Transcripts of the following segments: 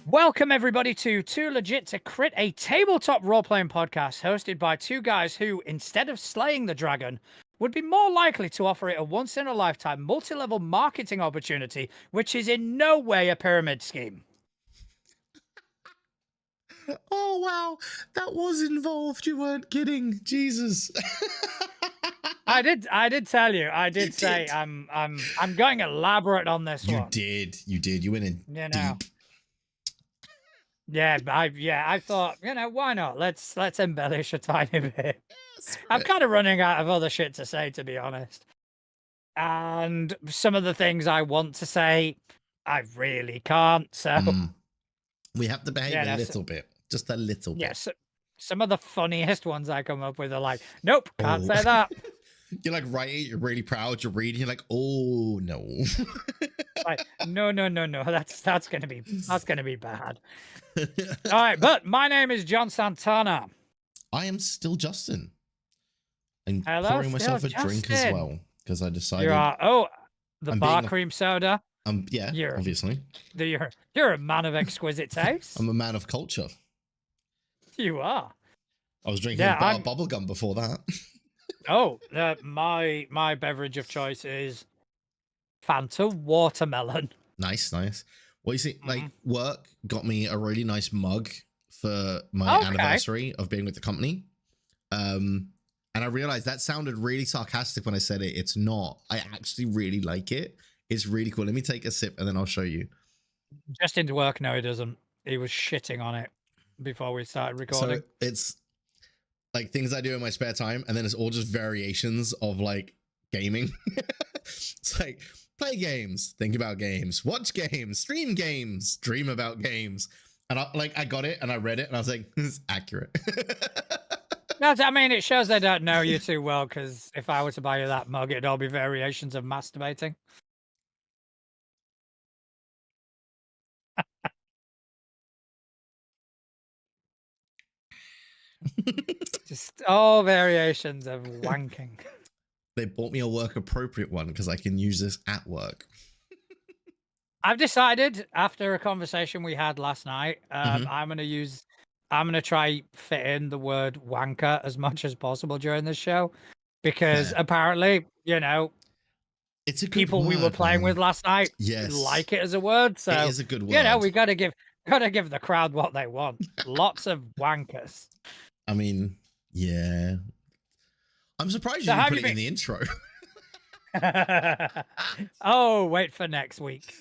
Welcome, everybody, to Too Legit to Crit, a tabletop role-playing podcast hosted by two guys who, instead of slaying the dragon, would be more likely to offer it a once-in-a-lifetime multi-level marketing opportunity, which is in no way a pyramid scheme. Oh, wow. That was involved. You weren't kidding. Jesus. I did tell you. I did say did. I'm going elaborate on this one. You did. You went in deep. Yeah, I thought, why not? Let's embellish a tiny bit. I'm kind of running out of other shit to say, to be honest. And some of the things I want to say, I really can't. So we have to behave a little bit, just a little bit. Yes, some of the funniest ones I come up with are like, nope, can't say that. You're like writing, you're really proud, you're reading, you're like, oh no. Like, no, that's gonna be bad. All right, but my name is John Santana. I am still Justin. I'm Hello, pouring myself a Justin. drink as well because I decided. You are the bar cream soda. Yeah, obviously. You're a man of exquisite taste. I'm a man of culture. You are. I was drinking bubblegum before that. Oh, my beverage of choice is Fanta watermelon. Nice. Well, you see, like work got me a really nice mug for my anniversary of being with the company. And I realized that sounded really sarcastic when I said it. It's not. I actually really like it. It's really cool. Let me take a sip and then I'll show you. Just into work. No, he doesn't. He was shitting on it before we started recording. So it's like things I do in my spare time, and then it's all just variations of like gaming. It's like play games, think about games, watch games, stream games, dream about games. And I got it and I read it and I was like, this is accurate. No, I mean, it shows they don't know you too well, because if I were to buy you that mug, it'd all be variations of masturbating. Just all variations of wanking. They bought me a work appropriate one because I can use this at work. I've decided after a conversation we had last night, I'm gonna try fit in the word wanker as much as possible during this show, because apparently, it's a good people word, we were playing with last night like it as a word. So it is a good word. We gotta give the crowd what they want. Lots of wankers. I mean, yeah. I'm surprised you didn't put it in the intro. Oh, wait for next week.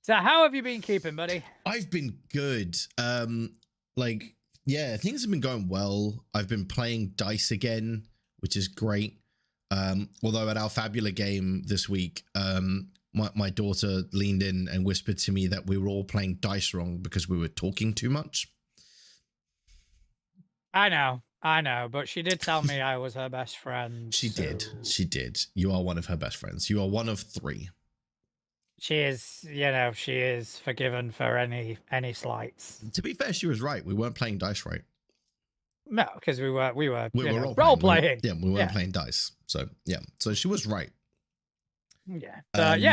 So how have you been keeping, buddy? I've been good. Things have been going well. I've been playing dice again, which is great. Although at our Fabula game this week, my daughter leaned in and whispered to me that we were all playing dice wrong because we were talking too much. I know, but she did tell me I was her best friend. She did. You are one of her best friends. You are one of three. She is, she is forgiven for any slights. To be fair, she was right. We weren't playing dice right. No, because we were role playing. We weren't playing dice. So yeah, so she was right. Yeah.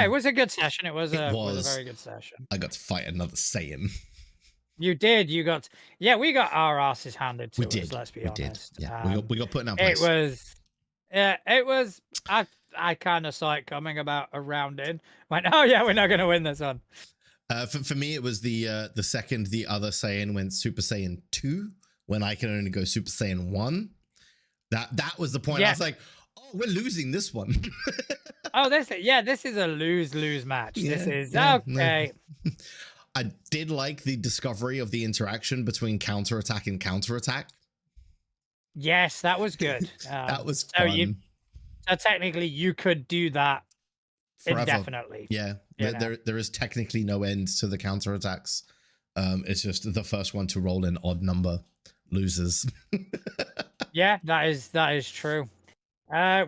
It was a good session. It was a very good session. I got to fight another Saiyan. You did. We got our asses handed to us. Let's be honest. Yeah, we got put in our place. It was. I kind of saw it coming about a round in. Went, oh yeah, we're not going to win this one. For me, it was the second the other Saiyan went Super Saiyan 2 when I can only go Super Saiyan 1. That was the point. I was like, oh, we're losing this one. Oh, this is a lose match. This is okay. No. I did like the discovery of the interaction between counterattack and counterattack. Yes, that was good. That was fun. So technically, you could do that forever. Indefinitely. Yeah, there is technically no end to the counterattacks. It's just the first one to roll an odd number loses. Yeah, that is true.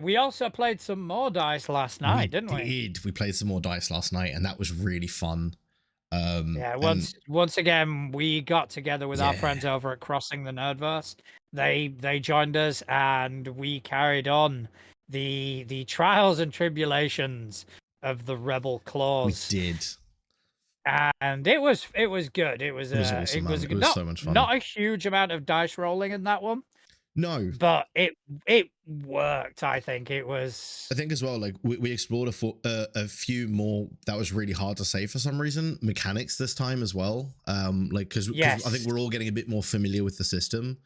We also played some more dice last night, didn't we? We played some more dice last night, and that was really fun. Once again, we got together with our friends over at Crossing the Nerdverse. They joined us, and we carried on the trials and tribulations of the Rebel Claws. We did. and it was good. It was awesome, man. It was not so much fun. not a huge amount of dice rolling in that one, No, but it worked. I think it was. I think as well, like we explored a few more that was really hard to say for some reason mechanics this time as well. Like because I think we're all getting a bit more familiar with the system.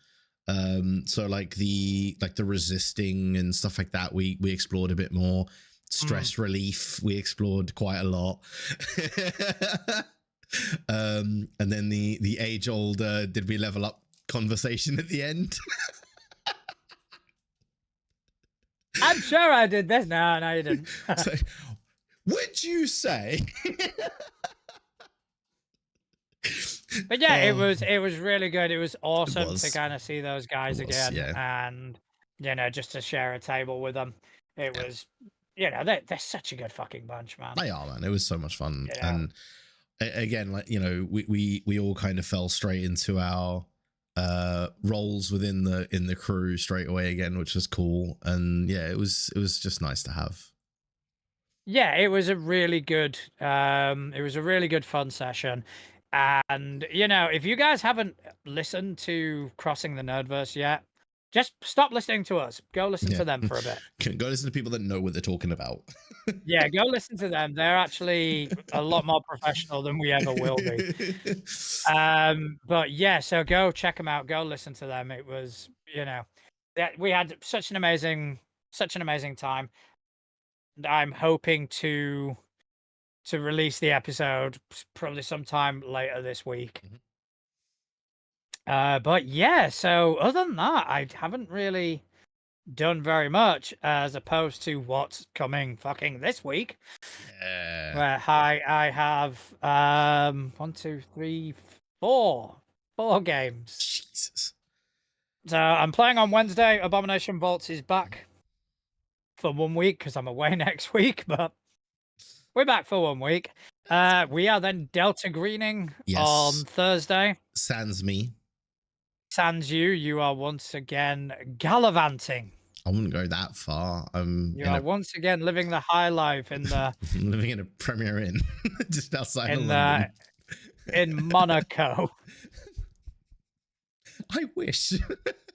So like the resisting and stuff like that, we explored a bit more. Stress relief, we explored quite a lot. And then the age old did we level up conversation at the end. I'm sure I did this. No, you didn't. So, would you say? But yeah, it was really good. It was awesome to kind of see those guys again, and just to share a table with them. It was, they're such a good fucking bunch, man. They are, man. It was so much fun, and again, like we all kind of fell straight into our roles within the crew straight away again, which was cool. And yeah, it was just nice to have. Yeah, it was a really good fun session. And if you guys haven't listened to Crossing the Nerdverse yet, just stop listening to us. Go listen to them for a bit. Go listen to people that know what they're talking about. Yeah, go listen to them. They're actually a lot more professional than we ever will be. But yeah, so go check them out. Go listen to them. It was, we had such an amazing time. I'm hoping to release the episode probably sometime later this week. But yeah, so other than that, I haven't really done very much as opposed to what's coming fucking this week. Yeah. Where I have 1, 2, 3, 4 games. Jesus. So I'm playing on Wednesday. Abomination Vaults is back for 1 week because I'm away next week, but we're back for 1 week. We are then Delta Greening on Thursday. Sans me. Sans you are once again gallivanting. I wouldn't go that far. You are once again living the high life in the living in a Premier Inn just outside of London. In Monaco. I wish.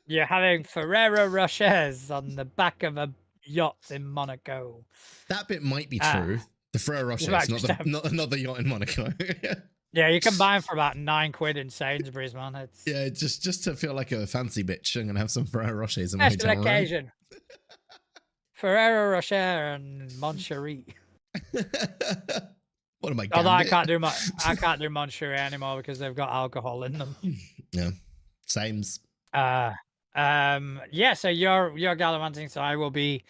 You're having Ferrero Rochers on the back of a yacht in Monaco. That bit might be true. The Ferrero Rochers, not the yacht in Monaco. Yeah, you can buy them for about £9 in Sainsbury's, man. It's just to feel like a fancy bitch. I'm gonna have some Ferrero Rochers in my hotel occasion. Ferrero Rocher and Moncherie. What am I? Although I can't do Moncherie anymore because they've got alcohol in them. Yeah, sames. Yeah. So you're gallivanting, so I will be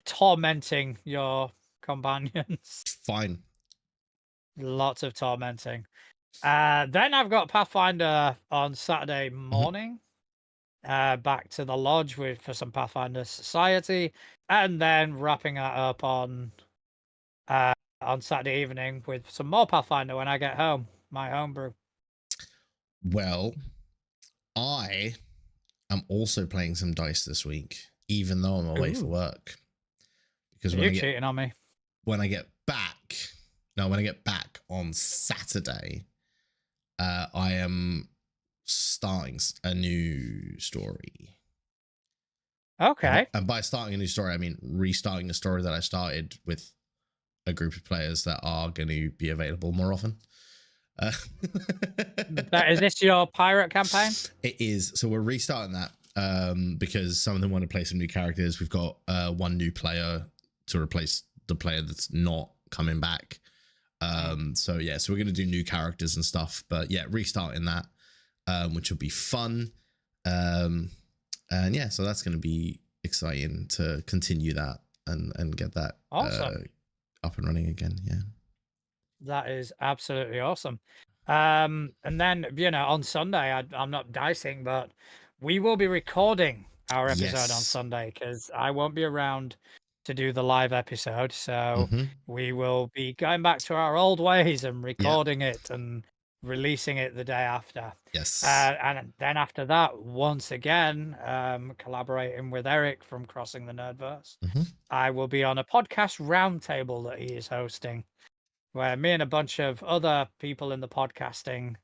tormenting your companions. Fine. Lots of tormenting. Then I've got Pathfinder on Saturday morning. Back to the lodge for some Pathfinder Society, and then wrapping that up on Saturday evening with some more Pathfinder when I get home. My homebrew. Well, I am also playing some dice this week, even though I'm away for work. Because you're cheating on me. When I get back on Saturday, I am starting a new story. Okay. And by starting a new story, I mean restarting a story that I started with a group of players that are going to be available more often. Is this your pirate campaign? It is. So we're restarting that because some of them want to play some new characters. We've got one new player to replace the player that's not coming back. So we're going to do new characters and stuff. But yeah, restarting that. Which will be fun. And yeah, so that's going to be exciting to continue that and get that up and running again. Yeah. That is absolutely awesome. And then, on Sunday, I'm not dicing, but we will be recording our episode on Sunday because I won't be around to do the live episode. So we will be going back to our old ways and recording it and releasing it the day after. Yes. And then after that, once again, collaborating with Eric from Crossing the Nerdverse, I will be on a podcast roundtable that he is hosting where me and a bunch of other people in the podcasting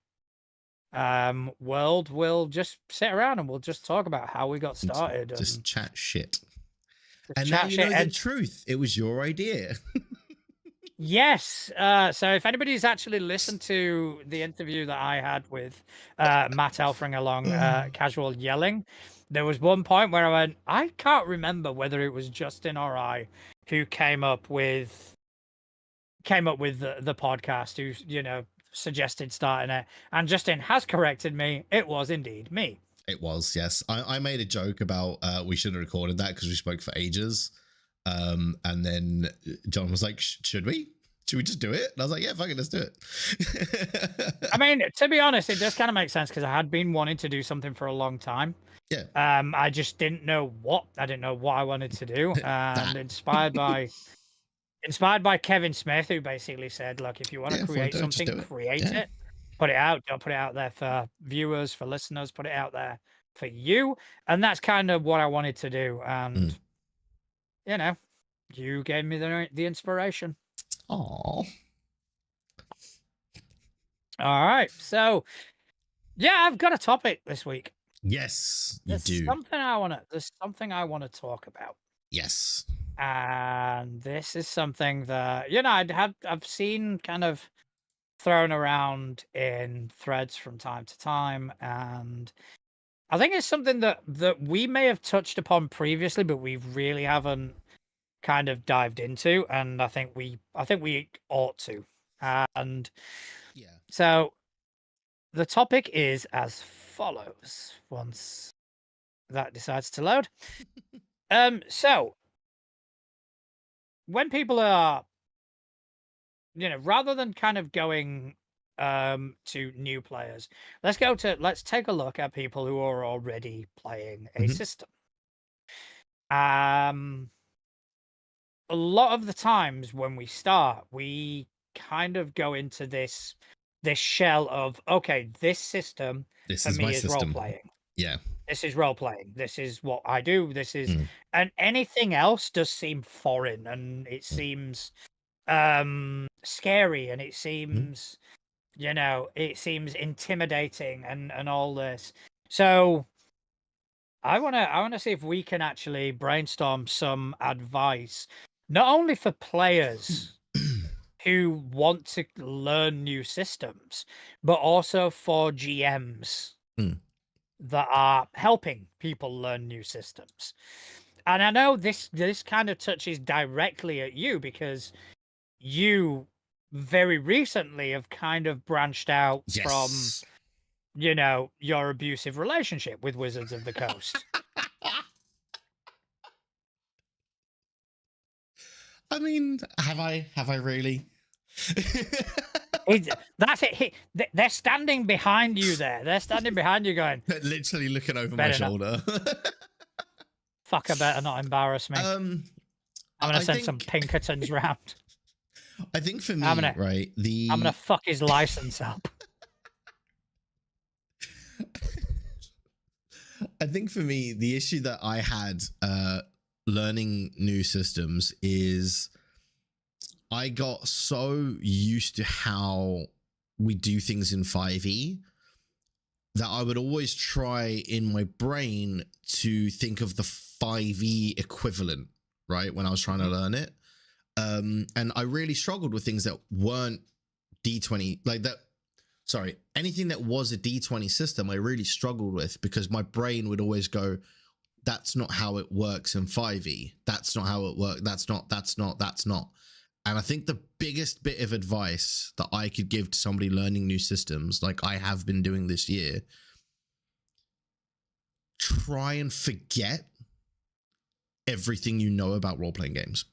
world will just sit around and we'll just talk about how we got started and just chat shit. just And now you shit. know the truth. It was your idea. Yes. So if anybody's actually listened to the interview that I had with Matt Elfring along Casual Yelling, there was one point where I went, I can't remember whether it was Justin or I who came up with the podcast, who, you know, suggested starting it. And Justin has corrected me. It was indeed me. It was, yes. I made a joke about we shouldn't have recorded that because we spoke for ages. And then John was like, should we just do it? And I was like, yeah, fuck it, let's do it. I mean, to be honest, it does kind of make sense because I had been wanting to do something for a long time. Yeah. I just didn't know what. I didn't know what I wanted to do. And inspired by Kevin Smith, who basically said, look, if you want to create something, create it. Put it out. Don't put it out there for viewers, for listeners. Put it out there for you. And that's kind of what I wanted to do. And, you know, you gave me the inspiration. Aww. All right. So, yeah, I've got a topic this week. Yes, you do. There's something I want to talk about. Yes. And this is something that, you know, I've seen kind of thrown around in threads from time to time, and I think it's something that we may have touched upon previously, but we really haven't kind of dived into, and I think we ought to. And yeah, so the topic is as follows. Once that decides to load, so when people are, you know, rather than kind of going to new players, let's take a look at people who are already playing a system. A lot of the times when we start, we kind of go into this shell of, okay, this system this for is me my is system. role playing. Yeah. This is role playing. This is what I do. This is and anything else does seem foreign, and it seems scary, and it seems you know, it seems intimidating and all this. So I want to see if we can actually brainstorm some advice, not only for players who want to learn new systems, but also for GMs that are helping people learn new systems. And I know this kind of touches directly at you because you very recently have kind of branched out from, you know, your abusive relationship with Wizards of the Coast. I mean, have I really? That's it. They're standing behind you there. They're standing behind you going... Literally looking over my shoulder. Fuck, I better not embarrass me. I'm going to send some Pinkertons round. I think for me, I'm going to fuck his license up. I think for me, the issue that I had learning new systems is I got so used to how we do things in 5e that I would always try in my brain to think of the 5e equivalent, right? When I was trying to learn it. And I really struggled with things that weren't D20, like that. Sorry, anything that was a D20 system, I really struggled with because my brain would always go, that's not how it works in 5e. That's not how it works. That's not. And I think the biggest bit of advice that I could give to somebody learning new systems, like I have been doing this year, try and forget everything you know about role-playing games.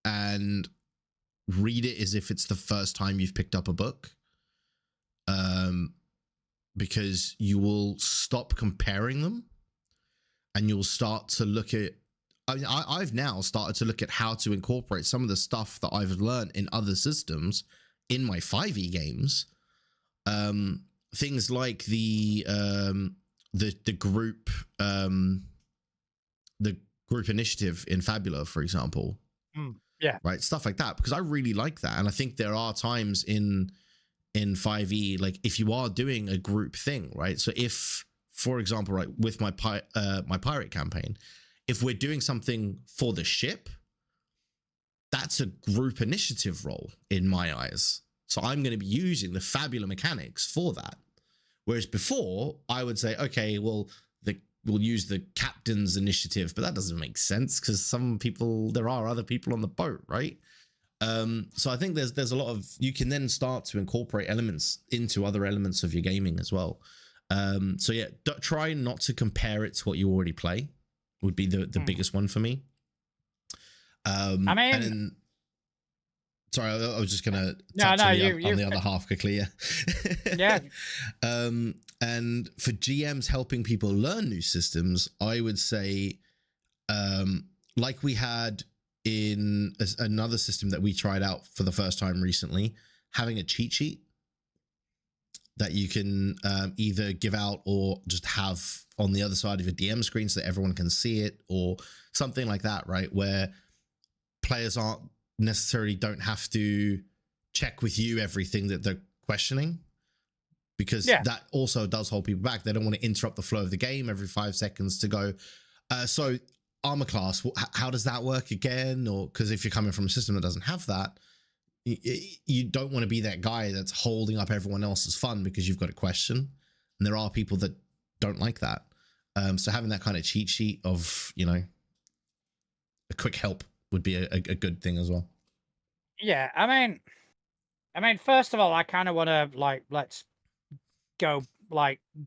And read it as if it's the first time you've picked up a book. Because you will stop comparing them and you'll start to look at, I've now started to look at how to incorporate some of the stuff that I've learned in other systems in my 5e games. Things like the group initiative in Fabula, for example. Yeah. Right. Stuff like that, because I really like that. And I think there are times in 5e, like if you are doing a group thing, right? So if, for example, right, with my pirate campaign, if we're doing something for the ship, that's a group initiative role in my eyes. So I'm going to be using the fabula mechanics for that. Whereas before, I would say, okay, well, we'll use the captain's initiative, but that doesn't make sense because there are other people on the boat, right? So I think there's a lot of, you can then start to incorporate elements into other elements of your gaming as well. So yeah, try not to compare it to what you already play would be the biggest one for me. I mean, and then, sorry, I was just gonna touch on the other half quickly. Yeah. And for GMs helping people learn new systems, I would say, like we had in another system that we tried out for the first time recently, having a cheat sheet that you can either give out or just have on the other side of your DM screen so that everyone can see it, or something like that, right? Where players don't have to check with you everything that they're questioning, because that also does hold people back. They don't want to interrupt the flow of the game every 5 seconds to go, so armor class, how does that work again? Or because if you're coming from a system that doesn't have that, you don't want to be that guy that's holding up everyone else's fun because you've got a question. And there are people that don't like that. So having that kind of cheat sheet of, a quick help would be a good thing as well. Yeah, I mean, first of all, I kind of want to let's go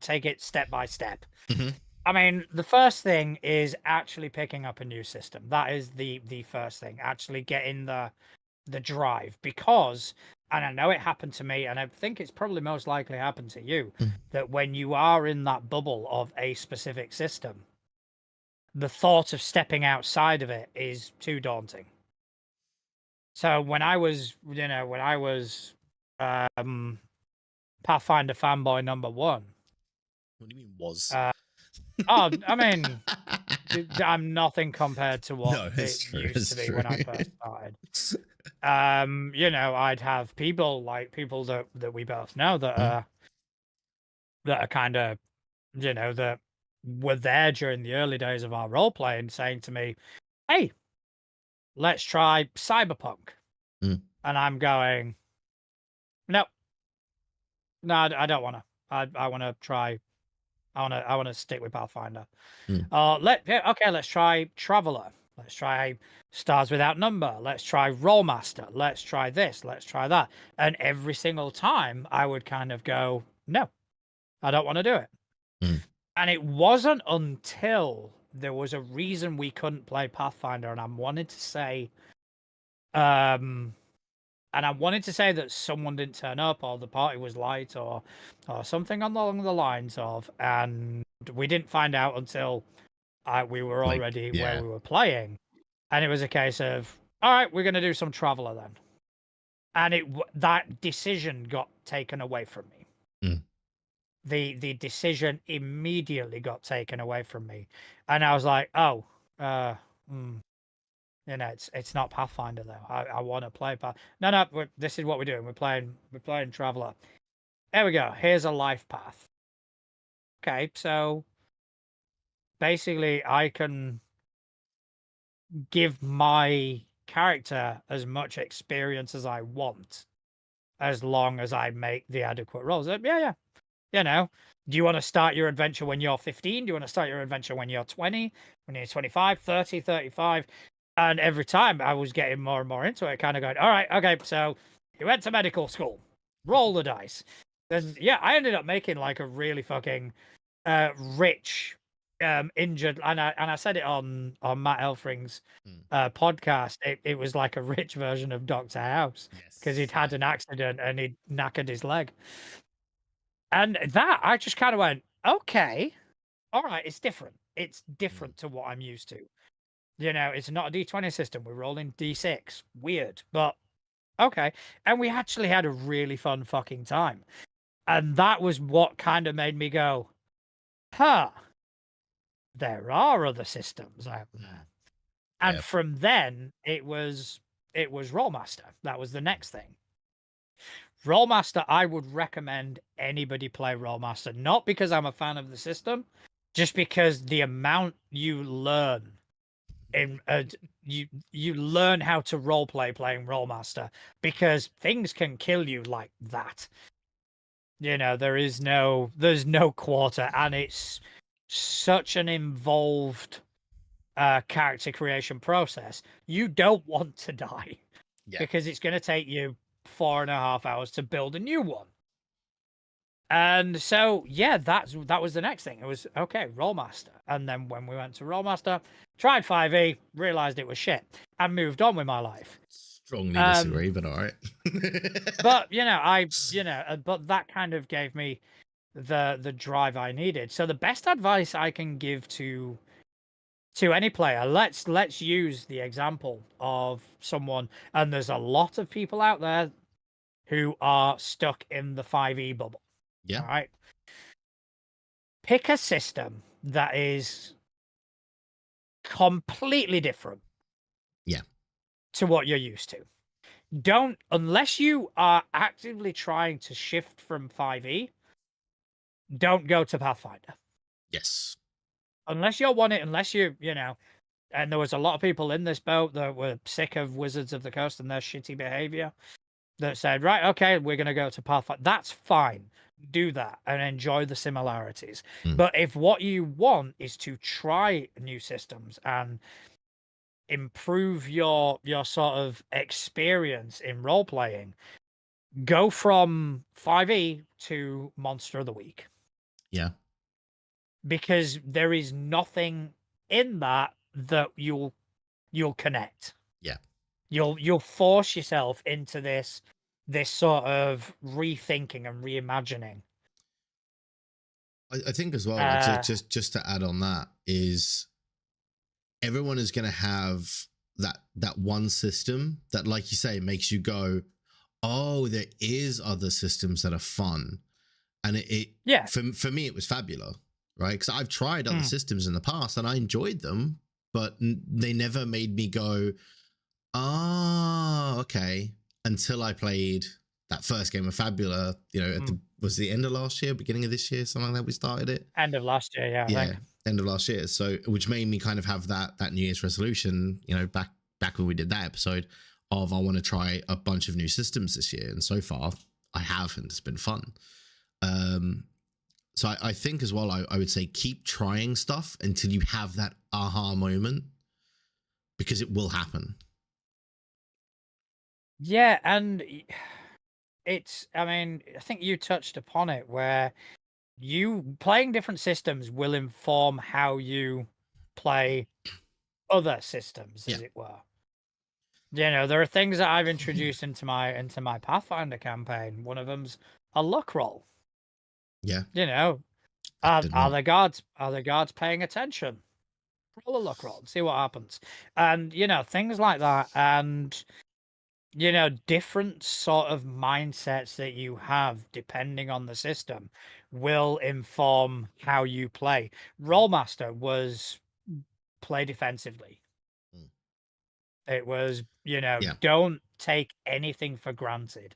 take it step by step. Mm-hmm. I mean, the first thing is actually picking up a new system. That is the first thing. Actually getting the drive, because, and I know it happened to me, and I think it's probably most likely happened to you, that when you are in that bubble of a specific system, the thought of stepping outside of it is too daunting. So when I was Pathfinder fanboy number 1. What do you mean was? I mean, I'm nothing compared to what it used to be when I first started. I'd have people that we both know that are kind of, that were there during the early days of our role playing, saying to me, "Hey, let's try Cyberpunk," and I'm going, "No, I don't want to. I want to try. I want to stick with Pathfinder. Let's try Traveler. Let's try Stars Without Number. Let's try Rollmaster. Let's try this. Let's try that." And every single time I would kind of go, "No, I don't want to do it." And it wasn't until there was a reason we couldn't play Pathfinder, and I wanted to say, that someone didn't turn up, or the party was light, or something along the lines of, and we didn't find out until we were already where we were playing, and it was a case of, all right, we're going to do some Traveler then, and that decision got taken away from me. The decision immediately got taken away from me, and I was like, oh, it's not Pathfinder though. I want to play No, this is what we're doing. We're playing Traveler. There we go. Here's a life path. Okay, so basically I can give my character as much experience as I want, as long as I make the adequate rolls. Yeah. Do you want to start your adventure when you're 15? Do you want to start your adventure when you're 20, when you're 25, 30, 35? And every time I was getting more and more into it, kind of going, all right, okay, so you went to medical school, roll the dice. Then, I ended up making like a really fucking rich, injured, and I said it on Matt Elfring's podcast. It was like a rich version of Dr. House, because he'd had an accident and he'd knackered his leg. And that, I just kind of went, okay, all right, it's different. It's different to what I'm used to. It's not a D20 system. We're rolling D6. Weird, but okay. And we actually had a really fun fucking time. And that was what kind of made me go, huh, there are other systems out there. And from then, it was Rollmaster. That was the next thing. Rollmaster, I would recommend anybody play Rollmaster, not because I'm a fan of the system, just because the amount you learn in you learn how to roleplay playing Rollmaster, because things can kill you like that. You know, there's no quarter, and it's such an involved character creation process. You don't want to die because it's going to take you 4.5 hours to build a new one. And so, yeah, that was the next thing. It was, okay, Rollmaster. And then when we went to Rollmaster, tried 5e, realized it was shit, and moved on with my life. Strongly disagree, but all right. But, but that kind of gave me the drive I needed. So the best advice I can give to any player, let's use the example of someone, and there's a lot of people out there who are stuck in the 5e bubble. Yeah. All right. Pick a system that is completely different. Yeah. To what you're used to. Don't, unless you are actively trying to shift from 5e, don't go to Pathfinder. Yes. Unless you want it, unless you know, and there was a lot of people in this boat that were sick of Wizards of the Coast and their shitty behavior, that said, right, okay, we're going to go to Pathfinder. That's fine. Do that and enjoy the similarities. But if what you want is to try new systems and improve your sort of experience in role playing, go from 5e to Monster of the Week. Yeah. Because there is nothing in that you'll connect. Yeah. You'll force yourself into this sort of rethinking and reimagining. I think as well, just to add on that, is everyone is going to have that one system that, like you say, makes you go, oh, there is other systems that are fun. And for me, it was Fabula, right? Because I've tried other systems in the past and I enjoyed them, but they never made me go, okay, until I played that first game of Fabula, was the end of last year, beginning of this year, something like that we started it. End of last year, yeah. Yeah, end of last year. So, which made me kind of have that New Year's resolution, back when we did that episode of, I want to try a bunch of new systems this year. And so far I have, and it's been fun. So I think as well, I would say keep trying stuff until you have that aha moment, because it will happen. Yeah, and I think you touched upon it, where you playing different systems will inform how you play other systems, as it were. There are things that I've introduced into my Pathfinder campaign. One of them's a luck roll. Yeah. Are the guards paying attention? Roll a luck roll and see what happens. And things like that, and different sort of mindsets that you have depending on the system will inform how you play. Rollmaster was play defensively. It was, don't take anything for granted.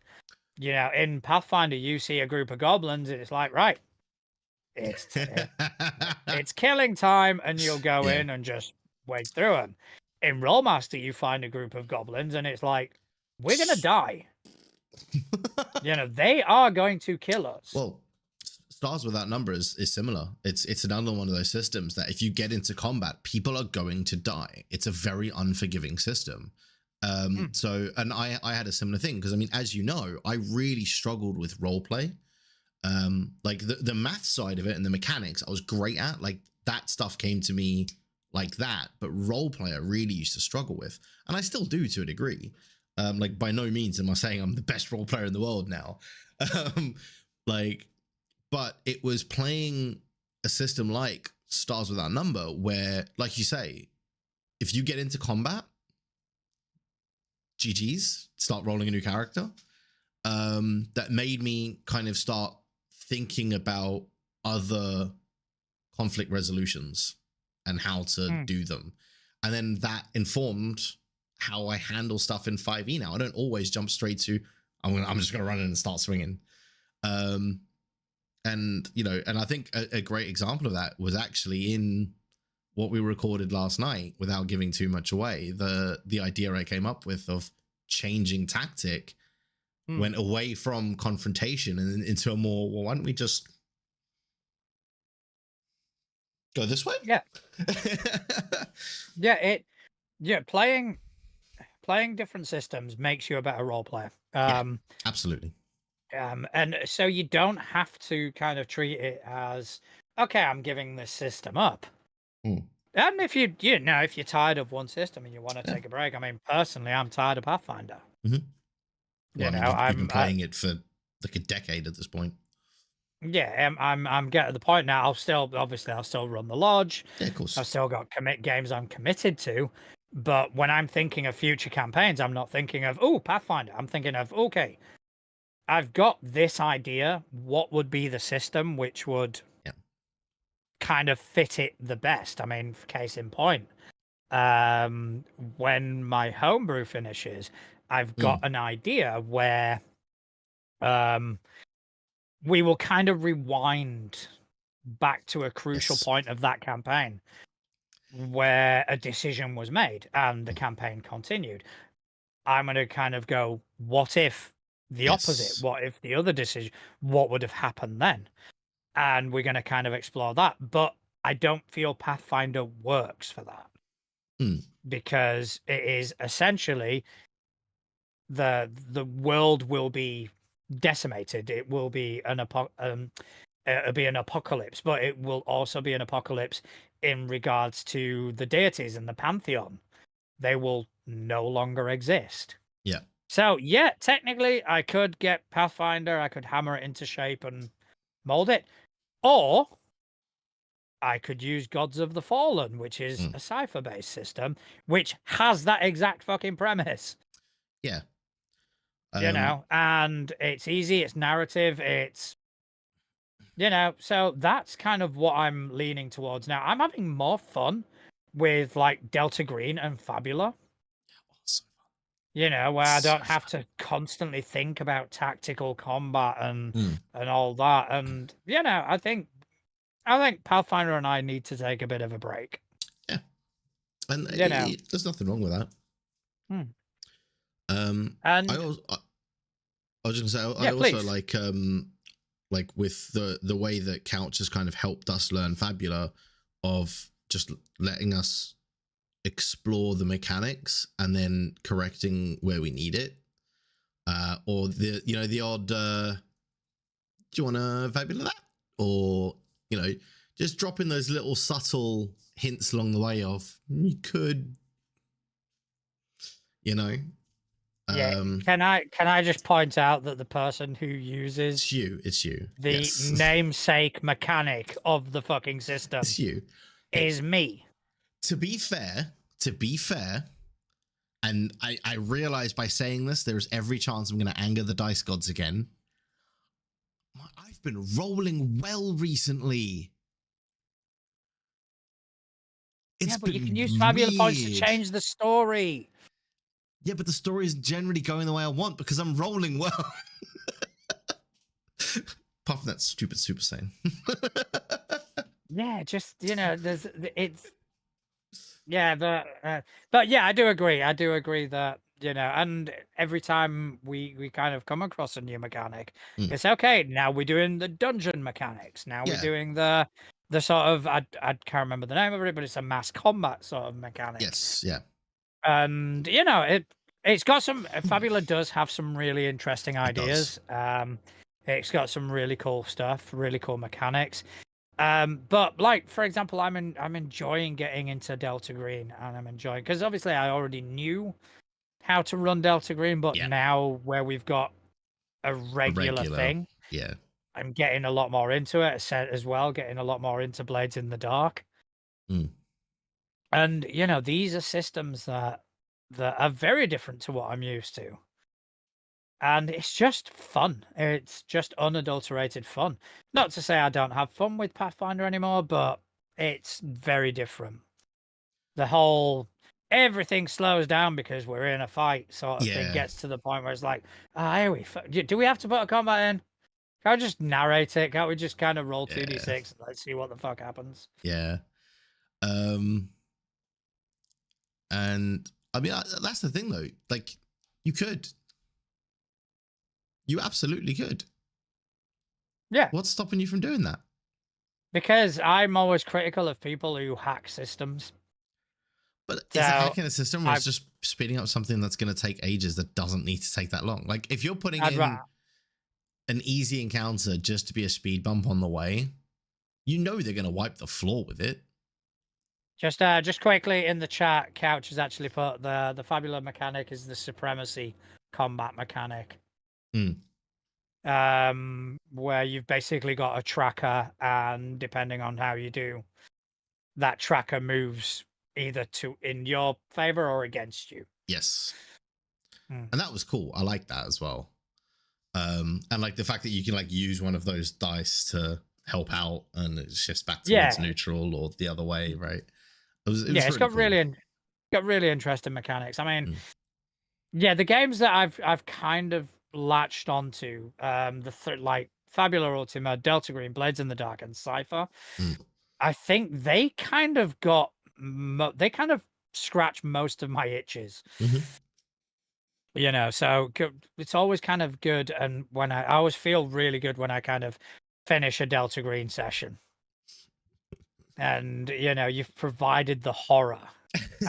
In Pathfinder, you see a group of goblins, and it's like, right, it's killing time, and you'll go in and just wade through them. In Rollmaster, you find a group of goblins, and it's like, we're gonna die. They are going to kill us. Well, Stars Without Numbers is similar. It's another one of those systems that if you get into combat, people are going to die. It's a very unforgiving system. So, and I had a similar thing, because as you know, I really struggled with roleplay. Like the math side of it and the mechanics I was great at, like that stuff came to me like that, but roleplay I really used to struggle with, and I still do to a degree. Like by no means am I saying I'm the best role player in the world now. But it was playing a system like Stars Without Number, where, like you say, if you get into combat, GG's, start rolling a new character. That made me kind of start thinking about other conflict resolutions and how to do them. and then that informed how I handle stuff in 5e now. I don't always jump straight to I'm just gonna run in and start swinging. And you know, and I think a great example of that was actually in what we recorded last night, without giving too much away. The idea I came up with of changing tactic went away from confrontation and into a more, well, why don't we just go this way? Yeah. Playing different systems makes you a better role player. Absolutely. And so you don't have to kind of treat it as, okay, I'm giving this system up. And if if you're tired of one system and you want to take a break, I mean, personally, I'm tired of Pathfinder. Well, you've been playing it for like a decade at this point. Yeah, I'm getting to the point now. I'll still run the lodge. Yeah, of course. I've still got games I'm committed to. But when I'm thinking of future campaigns, I'm not thinking of, Pathfinder. I'm thinking of, okay, I've got this idea. What would be the system which would kind of fit it the best? I mean, case in point, when my homebrew finishes, I've got an idea where we will kind of rewind back to a crucial point of that campaign where a decision was made and the campaign continued. I'm going to kind of go, what if the opposite? What if the other decision? What would have happened then? And we're going to kind of explore that. But I don't feel Pathfinder works for that because it is essentially the world will be decimated. It will be it'll be an apocalypse, but it will also be an apocalypse in regards to the deities and the pantheon. They will no longer exist. Yeah. So yeah, technically I could get Pathfinder, I could hammer it into shape and mold it, or I could use Gods of the Fallen, which is a cipher-based system, which has that exact fucking premise. Yeah. And it's easy, it's narrative, it's so that's kind of what I'm leaning towards now. I'm having more fun with like Delta Green and Fabula. Where I don't have to constantly think about tactical combat and all that. And I think Pathfinder and I need to take a bit of a break. Yeah, and there's nothing wrong with that. And I was just gonna say, I also like with the way that Couch has kind of helped us learn Fabula, of just letting us explore the mechanics and then correcting where we need it, or the odd do you want to Fabula that, or just dropping those little subtle hints along the way of you could Can I just point out that the person who uses it's you the namesake mechanic of the fucking system is me. To be fair, and I realize by saying this, there's every chance I'm going to anger the dice gods again. I've been rolling well recently. But you can use Fabula points to change the story. Yeah, but the story is generally going the way I want because I'm rolling well. Apart from that stupid Super Saiyan. But yeah, I do agree. That and every time we kind of come across a new mechanic, it's okay. Now we're doing the dungeon mechanics. Now we're doing the sort of I can't remember the name of it, but it's a mass combat sort of mechanic. Yes, yeah. And it's got some. Fabula does have some really interesting ideas. It's got some really cool stuff, really cool mechanics. But like for example, I'm enjoying getting into Delta Green, and I'm enjoying because obviously I already knew how to run Delta Green, but now where we've got a regular thing, I'm getting a lot more into it. As well, getting a lot more into Blades in the Dark. And these are systems that are very different to what I'm used to. And it's just fun. It's just unadulterated fun. Not to say I don't have fun with Pathfinder anymore, but it's very different. the whole everything slows down because we're in a fight sort of thing Yeah. gets to the point where it's like, do we have to put a combat in? Can't we just narrate it? Can't we just kind of roll 2d6 and let's see what the fuck happens? Yeah. And I mean, that's the thing though. Like, you absolutely could. Yeah. What's stopping you from doing that? Because I'm always critical of people who hack systems. But is it hacking a system, or is just speeding up something that's going to take ages that doesn't need to take that long? Like, if you're putting in an easy encounter just to be a speed bump on the way, you know they're going to wipe the floor with it. Just quickly in the chat, Couch has actually put the fabulous mechanic is the supremacy combat mechanic. Where you've basically got a tracker, and depending on how you do, that tracker moves either in your favor or against you. Yes. And that was cool. I like that as well. And like the fact that you can like use one of those dice to help out and it shifts back towards neutral or the other way, right? It's got really interesting mechanics. I mean, the games that I've kind of latched onto, like Fabula Ultima, Delta Green, Blades in the Dark, and Cypher. I think they kind of scratch most of my itches. You know, so it's always kind of good, and when I always feel really good when I kind of finish a Delta Green session. And you know, you've provided the horror,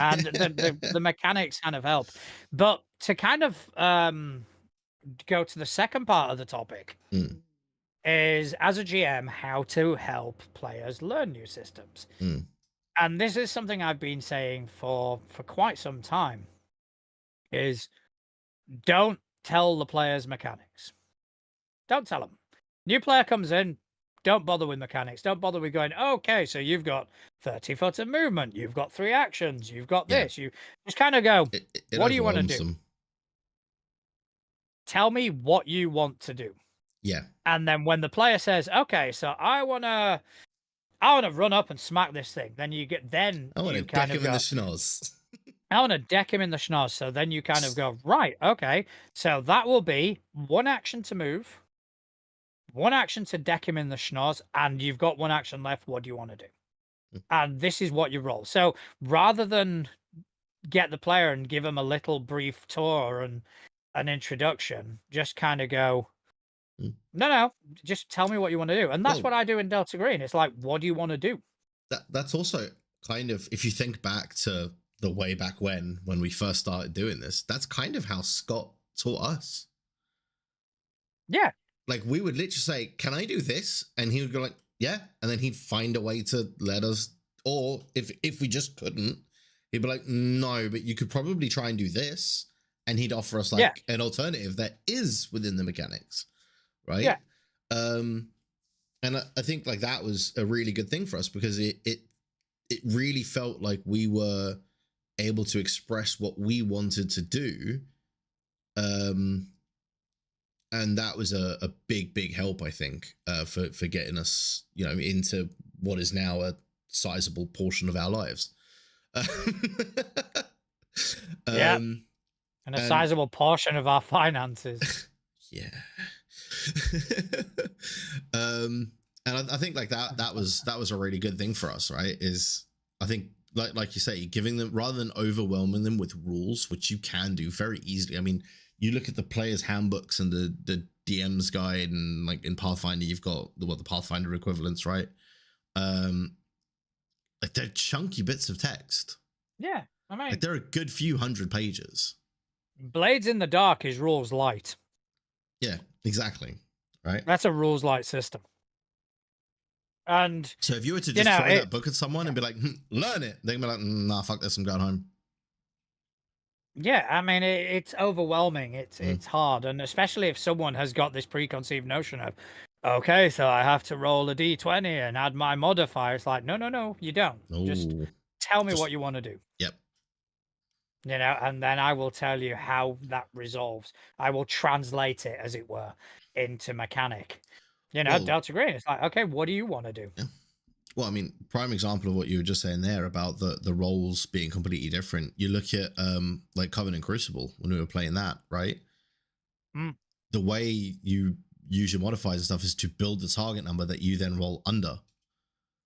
and the mechanics kind of help. But to kind of go to the second part of the topic is, as a GM, how to help players learn new systems. And this is something I've been saying for quite some time, is don't tell the players mechanics. Don't tell them. New player comes in, don't bother with mechanics. Don't bother with going, okay, so you've got 30 foot of movement, you've got 3 actions, you've got this. You just kind of go, what do you want to do? Tell me what you want to do. Yeah. And then when the player says, okay, so I wanna run up and smack this thing, then you want to deck him in the schnoz. I want to deck him in the schnoz. So then you kind of go, right, okay, so that will be 1 action to move, 1 action to deck him in the schnoz, and you've got 1 action left. What do you want to do? And this is what you roll. So rather than get the player and give him a little brief tour and an introduction, just kind of go, no, just tell me what you want to do. And that's what I do in Delta Green. It's like, what do you want to do? That's also kind of, if you think back to the way back when we first started doing this, that's kind of how Scott taught us. Yeah. Like, we would literally say, can I do this? And he would go like, yeah. And then he'd find a way to let us, or if we just couldn't, he'd be like, no, but you could probably try and do this. And he'd offer us like an alternative that is within the mechanics. Right. Yeah. And I think like that was a really good thing for us, because it really felt like we were able to express what we wanted to do. And that was a big help, I think, for getting us, you know, into what is now a sizable portion of our lives. And a sizable portion of our finances. Yeah. And I think like that was a really good thing for us, right? Is, I think like you say, giving them, rather than overwhelming them with rules, which you can do very easily. I mean, you look at the players' handbooks and the DM's guide, and like in Pathfinder, you've got the Pathfinder equivalents, right? Like they're chunky bits of text. Yeah, I mean, like they're a good few hundred pages. Blades in the Dark is rules light. Yeah, exactly. Right. That's a rules light system. And so if you were to just throw that book at someone and be like, learn it, they'd be like, nah, fuck this, I'm going home. Yeah, I mean, it's overwhelming. It's hard. And especially if someone has got this preconceived notion of, okay, so I have to roll a d20 and add my modifier. It's like, no, you don't. Just tell me what you want to do. Yep. You know, and then I will tell you how that resolves. I will translate it, as it were, into mechanic. You know, Delta Green. It's like, okay, what do you want to do? Yeah. Well, I mean, prime example of what you were just saying there about the roles being completely different. You look at like Comet and Crucible when we were playing that, right? The way you use your modifiers and stuff is to build the target number that you then roll under.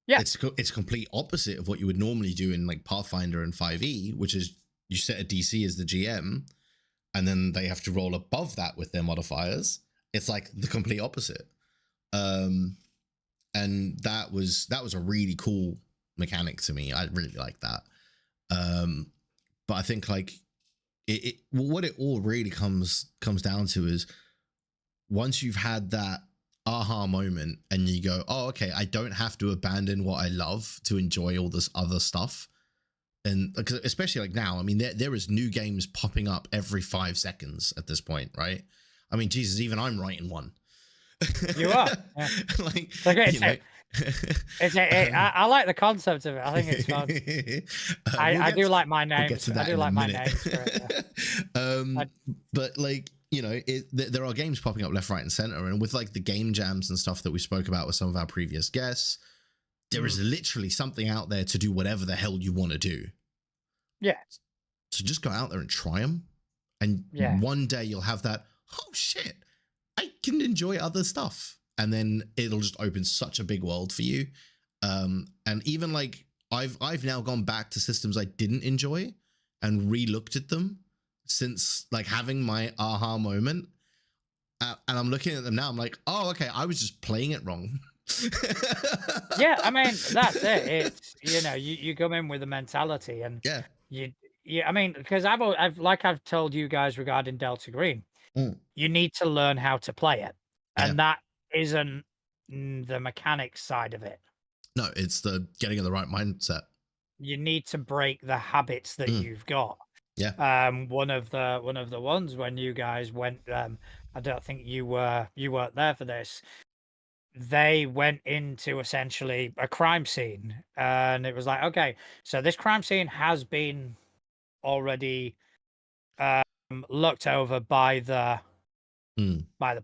Yeah, it's complete opposite of what you would normally do in like Pathfinder and 5e, which is you set a DC as the GM, and then they have to roll above that with their modifiers. It's like the complete opposite. And that was a really cool mechanic to me. I really like that. But I think like what it all really comes down to is once you've had that aha moment and you go, oh, okay, I don't have to abandon what I love to enjoy all this other stuff. And especially like now, I mean, there is new games popping up every 5 seconds at this point, right? I mean, Jesus, even I'm writing one. You are. Yeah. Like, I like the concept of it. I think it's fun. I do like my names. I do like my names. But like, you know, there are games popping up left, right, and center, and with like the game jams and stuff that we spoke about with some of our previous guests, there is literally something out there to do whatever the hell you want to do. Yeah. So just go out there and try them, and one day you'll have that. Oh shit! I can enjoy other stuff, and then it'll just open such a big world for you. And even like I've now gone back to systems I didn't enjoy and re-looked at them since like having my aha moment, and I'm looking at them now. I'm like, oh, okay, I was just playing it wrong. Yeah, I mean that's it. It's, you know, you come in with a mentality, and I mean, because I've told you guys regarding Delta Green. You need to learn how to play it, and that isn't the mechanics side of it. No, it's the getting in the right mindset. You need to break the habits that you've got. Yeah. One of the ones when you guys went, I don't think you weren't there for this. They went into essentially a crime scene, and it was like, okay, so this crime scene has been already looked over by the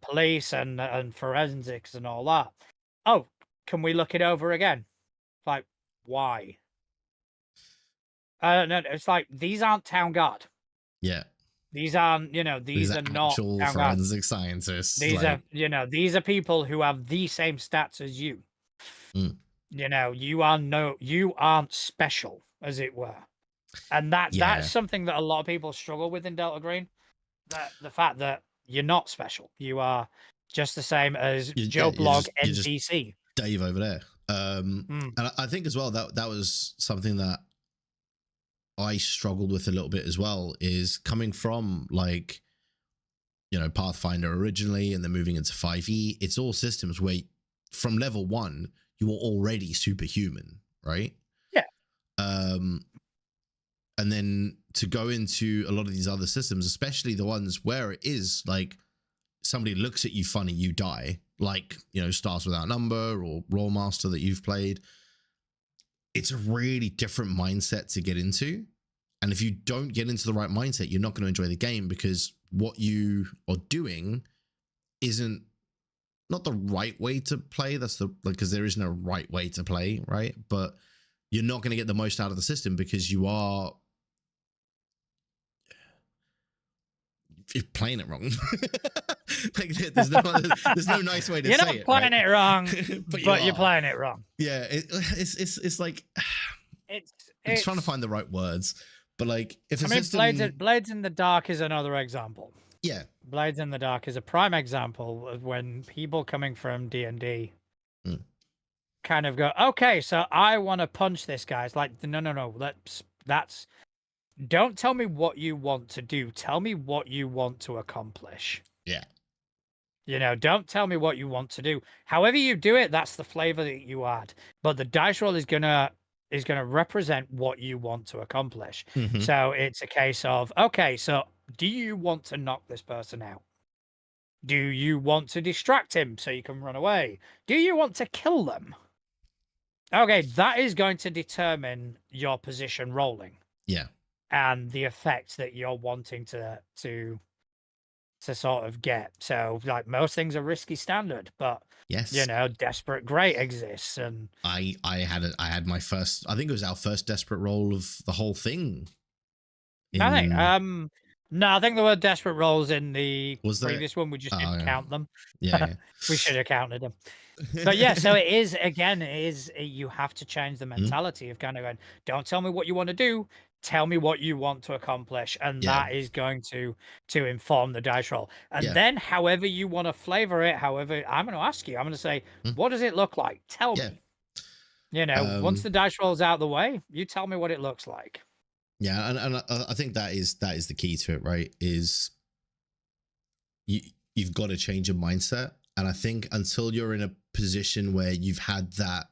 police and forensics and all that. Oh, can we look it over again? Like, why? No, it's like these aren't town guard. Yeah. These aren't, you know, these are not actual forensic scientists. These are, you know, these are people who have the same stats as you. You know, you aren't special, as it were. And that's something that a lot of people struggle with in Delta Green. That the fact that you're not special. You are just the same as Joe Blog NPC. Dave over there. And I think as well that was something that I struggled with a little bit as well, is coming from like, you know, Pathfinder originally and then moving into 5e. It's all systems where from level 1 you were already superhuman, right? Yeah. And then to go into a lot of these other systems, especially the ones where it is like somebody looks at you funny, you die, like, you know, Stars Without Number or Rollmaster that you've played. It's a really different mindset to get into. And if you don't get into the right mindset, you're not going to enjoy the game, because what you are doing isn't not the right way to play. That's the, like, because there isn't a right way to play, right? But you're not going to get the most out of the system because you're playing it wrong. Like, there's no nice way to say it. You're not playing it wrong, but you're playing it wrong. Yeah, it's like it's trying to find the right words, but like if a system... Blades in the Dark is another example. Yeah, Blades in the Dark is a prime example of when people coming from D&D kind of go, okay, so I want to punch this guy. It's like, no, that's don't tell me what you want to do. Tell me what you want to accomplish. Yeah. You know, don't tell me what you want to do. However you do it, that's the flavor that you add. But the dice roll is gonna represent what you want to accomplish. So it's a case of, okay, so do you want to knock this person out? Do you want to distract him so you can run away? Do you want to kill them? Okay, that is going to determine your position rolling. Yeah. And the effect that you're wanting to to sort of get. So like most things are risky standard, but Yes. desperate great exists. And I had my first, I think it was our first desperate roll of the whole thing. I think no, I think there were desperate rolls in the Was there? previous one. We just didn't Yeah. count them. Yeah. We should have counted them. But yeah, so it is again, you have to change the mentality of kind of going, don't tell me what you want to do, tell me what you want to accomplish. And Yeah. that is going to inform the dice roll. And Yeah. then however you want to flavor it, however, I'm going to ask you, I'm going to say, what does it look like? Tell me. Once the dice roll's out of the way, you tell me what it looks like. Yeah, and I think that is the key to it, right? Is you've got to change your mindset, and I think until you're in a position where you've had that,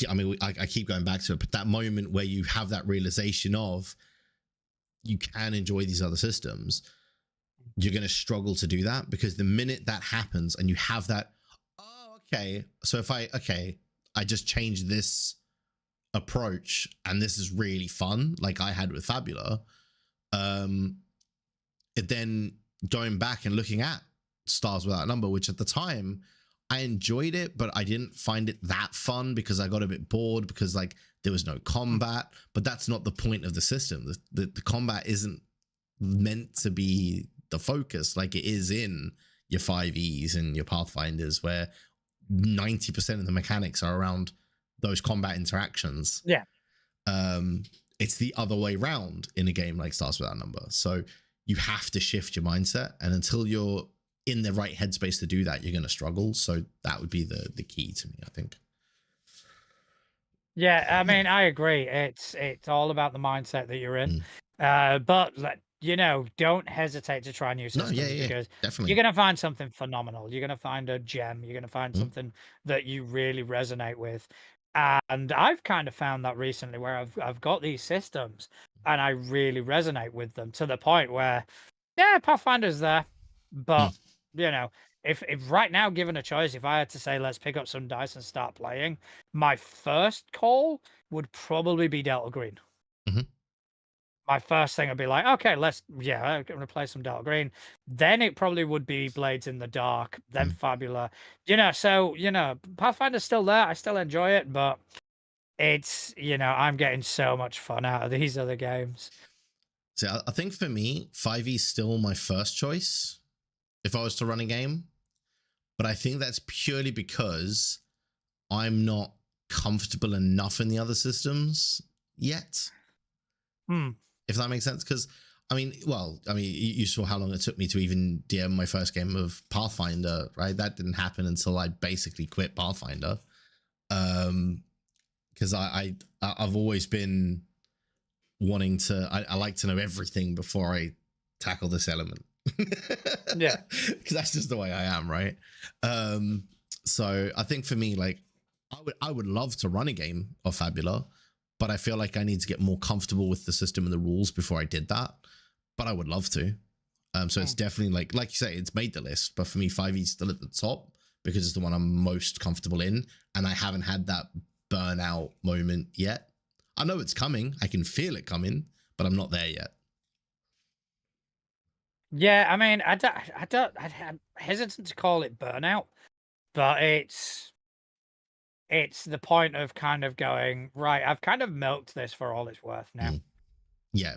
I keep going back to it, but that moment where you have that realization of you can enjoy these other systems, you're going to struggle to do that, because the minute that happens and you have that, oh, okay, so if I just change this approach and this is really fun, like I had with Fabula, it then going back and looking at Stars Without Number, which at the time I enjoyed it, but I didn't find it that fun because I got a bit bored because like there was no combat. But that's not the point of the system. The combat isn't meant to be the focus like it is in your 5Es and your Pathfinders, where 90% of the mechanics are around those combat interactions. Yeah. It's the other way around in a game like Stars Without Number. So you have to shift your mindset, and until you're in the right headspace to do that, you're going to struggle. So that would be the key to me, I think. Yeah, I mean, I agree. It's all about the mindset that you're in. But don't hesitate to try new systems, because definitely you're going to find something phenomenal. You're going to find a gem. You're going to find something that you really resonate with. And I've kind of found that recently, where I've got these systems and I really resonate with them to the point where, yeah, Pathfinder's there, but if right now, given a choice, if I had to say let's pick up some dice and start playing, my first call would probably be Delta Green. My first thing would be like, okay, I'm going to play some Delta Green. Then it probably would be Blades in the Dark, then Fabula. So, Pathfinder's still there. I still enjoy it, but it's, I'm getting so much fun out of these other games. So I think for me, 5e is still my first choice if I was to run a game. But I think that's purely because I'm not comfortable enough in the other systems yet. If that makes sense. Because you saw how long it took me to even DM my first game of Pathfinder, right? That didn't happen until I basically quit Pathfinder. Because I've always been wanting to, I like to know everything before I tackle this element. Yeah, because that's just the way I am, right? So I think for me, like, I would love to run a game of Fabula, but I feel like I need to get more comfortable with the system and the rules before I did that. But I would love to. So it's definitely like you say, it's made the list, but for me, 5e is still at the top because it's the one I'm most comfortable in, and I haven't had that burnout moment yet. I know it's coming. I can feel it coming, but I'm not there yet. Yeah, I mean, I'm hesitant to call it burnout, but it's the point of kind of going, right, I've kind of milked this for all it's worth now. Yeah.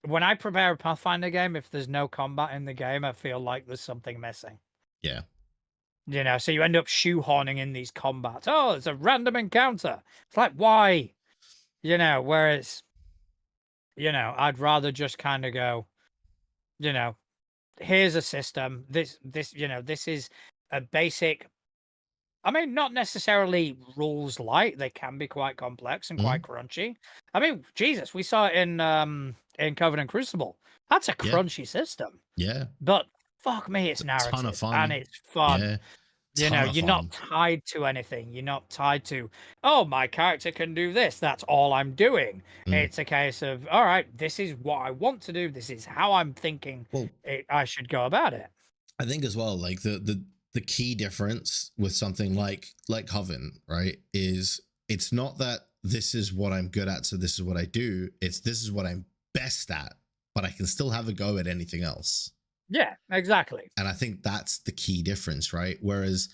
When I prepare a Pathfinder game, if there's no combat in the game, I feel like there's something missing. Yeah. So you end up shoehorning in these combats. Oh, it's a random encounter. It's like, why? Whereas, I'd rather just kind of go, here's a system. This is a basic. I mean, not necessarily rules light. They can be quite complex and quite crunchy. I mean, Jesus, we saw it in Covenant Crucible. That's a crunchy system. Yeah. But fuck me, it's narrative. Ton of fun. And it's fun. Yeah. You're not tied to anything. You're not tied to, oh, my character can do this. That's all I'm doing. It's a case of, all right, this is what I want to do. This is how I'm thinking I should go about it. I think as well, like the key difference with something like Coven, right, is it's not that this is what I'm good at, so this is what I do. It's this is what I'm best at, but I can still have a go at anything else. Yeah, exactly. And I think that's the key difference, right? Whereas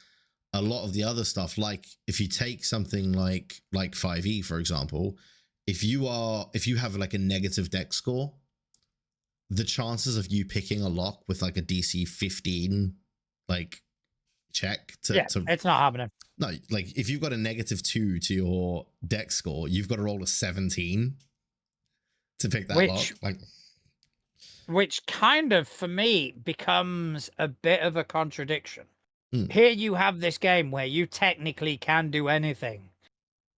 a lot of the other stuff, like if you take something like 5e, for example, if you have like a negative dex score, the chances of you picking a lock with like a DC 15 like check to it's not happening. No, like if you've got a -2 to your dex score, you've got to roll a 17 to pick that lock. Which kind of, for me, becomes a bit of a contradiction. Here you have this game where you technically can do anything,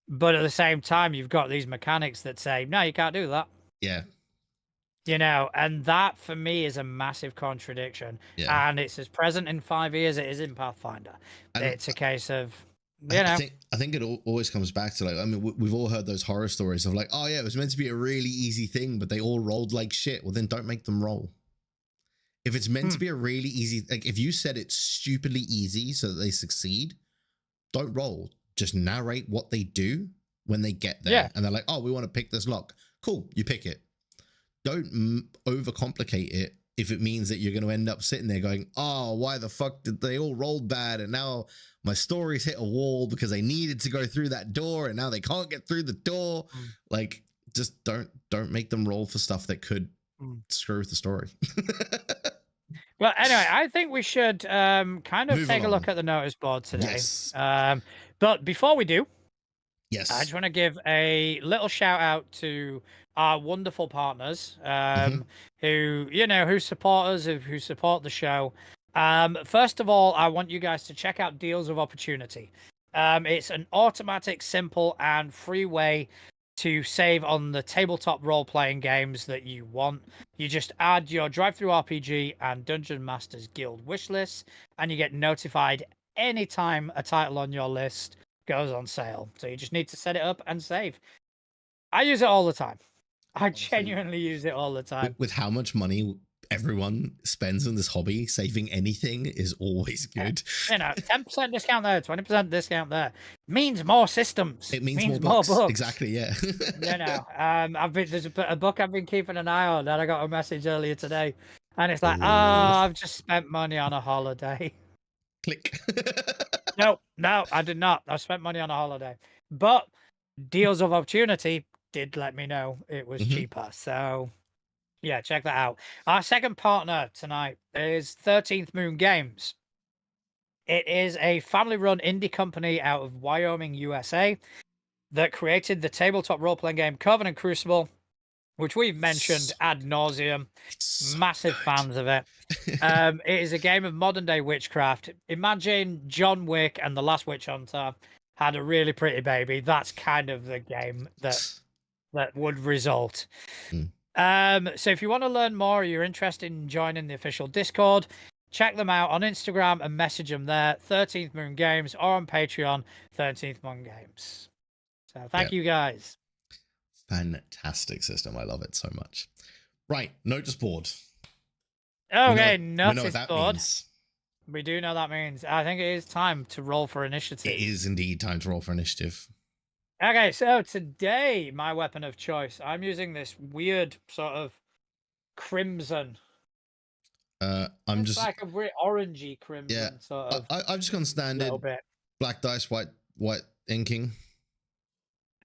but at the same time, you've got these mechanics that say, no, you can't do that. Yeah. You know, and that for me is a massive contradiction. Yeah. And it's as present in 5e as it is in Pathfinder. It's a case of, I think it always comes back to, like, I mean, we've all heard those horror stories of like, oh yeah, it was meant to be a really easy thing, but they all rolled like shit. Well, then don't make them roll. If it's meant to be a really easy, like if you said it's stupidly easy so that they succeed, don't roll. Just narrate what they do when they get there. Yeah. And they're like, oh, we want to pick this lock. Cool, you pick it. Don't overcomplicate it if it means that you're going to end up sitting there going, oh, why the fuck did they all roll bad? And now my story's hit a wall because they needed to go through that door and now they can't get through the door. Like, just don't make them roll for stuff that could screw with the story. Well, anyway, I think we should kind of take a look at the notice board today. Yes. But before we do, yes, I just want to give a little shout out to our wonderful partners who support us, who support the show. First of all, I want you guys to check out Deals of Opportunity. It's an automatic, simple, and free way to save on the tabletop role-playing games that you want. You just add your Drive-Thru RPG and Dungeon Masters Guild wish lists, and you get notified anytime a title on your list goes on sale. So you just need to set it up and save. I use it all the time. I genuinely use it all the time. With how much money everyone spends on this hobby, saving anything is always good. 10% discount there, 20% discount there means more systems. It means more books. Exactly, yeah. There's a book I've been keeping an eye on, and I got a message earlier today, and it's like, I've just spent money on a holiday. Click. No, I did not. I spent money on a holiday, but Deals of Opportunity did let me know it was cheaper. So yeah, check that out. Our second partner tonight is 13th Moon Games. It is a family-run indie company out of Wyoming, USA, that created the tabletop role-playing game Covenant Crucible, which we've mentioned ad nauseum. Massive fans of it. It is a game of modern-day witchcraft. Imagine John Wick and The Last Witch Hunter had a really pretty baby. That's kind of the game that would result. So if you want to learn more, or you're interested in joining the official Discord, check them out on Instagram and message them there, 13th Moon Games, or on Patreon, 13th Moon Games. So thank you guys. Fantastic system. I love it so much. Right, notice board. Okay, notice board. We do know what that means. I think it is time to roll for initiative. It is indeed time to roll for initiative. Okay, so today, my weapon of choice, I'm using this weird sort of crimson. It's just like a really orangey crimson sort of. I've just gone standard black dice, white inking.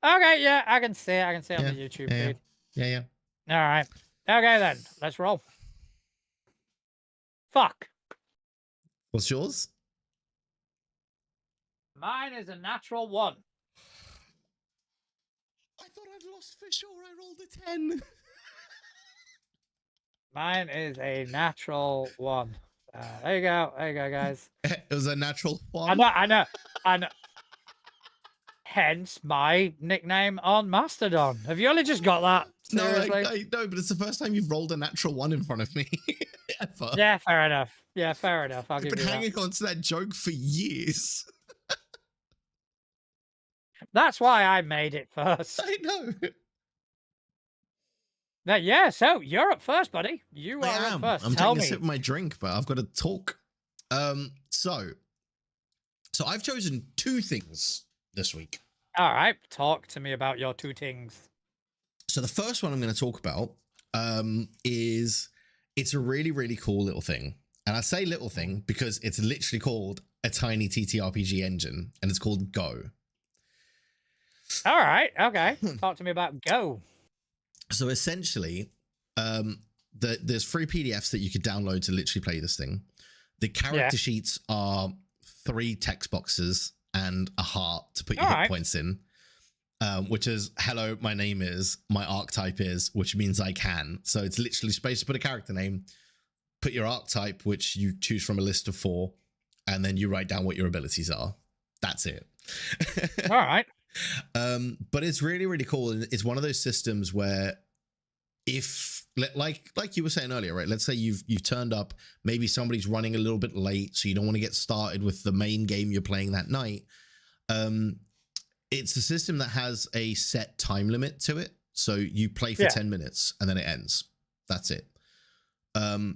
Okay, yeah, I can see it. I can see it on the YouTube feed. Yeah. All right. Okay, then. Let's roll. Fuck. What's yours? Mine is a natural 1. I thought I'd lost for sure. I rolled a 10. Mine is a natural 1. There you go. There you go, guys. It was a natural 1. I know. Hence my nickname on Mastodon. Have you only just got that? Seriously? No, but it's the first time you've rolled a natural 1 in front of me. Ever. Yeah, fair enough. I've been hanging on to that joke for years. That's why I made it first. I know. Yeah, so you're up first, buddy. You are up first. I'm taking a sip of my drink, but I've got to talk. So I've chosen 2 things this week. All right, talk to me about your two things. So the first one I'm going to talk about is it's a really, really cool little thing. And I say little thing because it's literally called a tiny TTRPG engine, and it's called Go. All right, okay. Talk to me about Go. So essentially, there's free PDFs that you could download to literally play this thing. The character sheets are 3 text boxes and a heart to put your hit points in, which is, hello, my name is, my archetype is, which means I can. So it's literally space to put a character name, put your archetype, which you choose from a list of 4, and then you write down what your abilities are. That's it. All right. But it's really, really cool. And it's one of those systems where if like you were saying earlier, right? Let's say you've turned up, maybe somebody's running a little bit late, so you don't want to get started with the main game you're playing that night. It's a system that has a set time limit to it. So you play for 10 minutes and then it ends. That's it.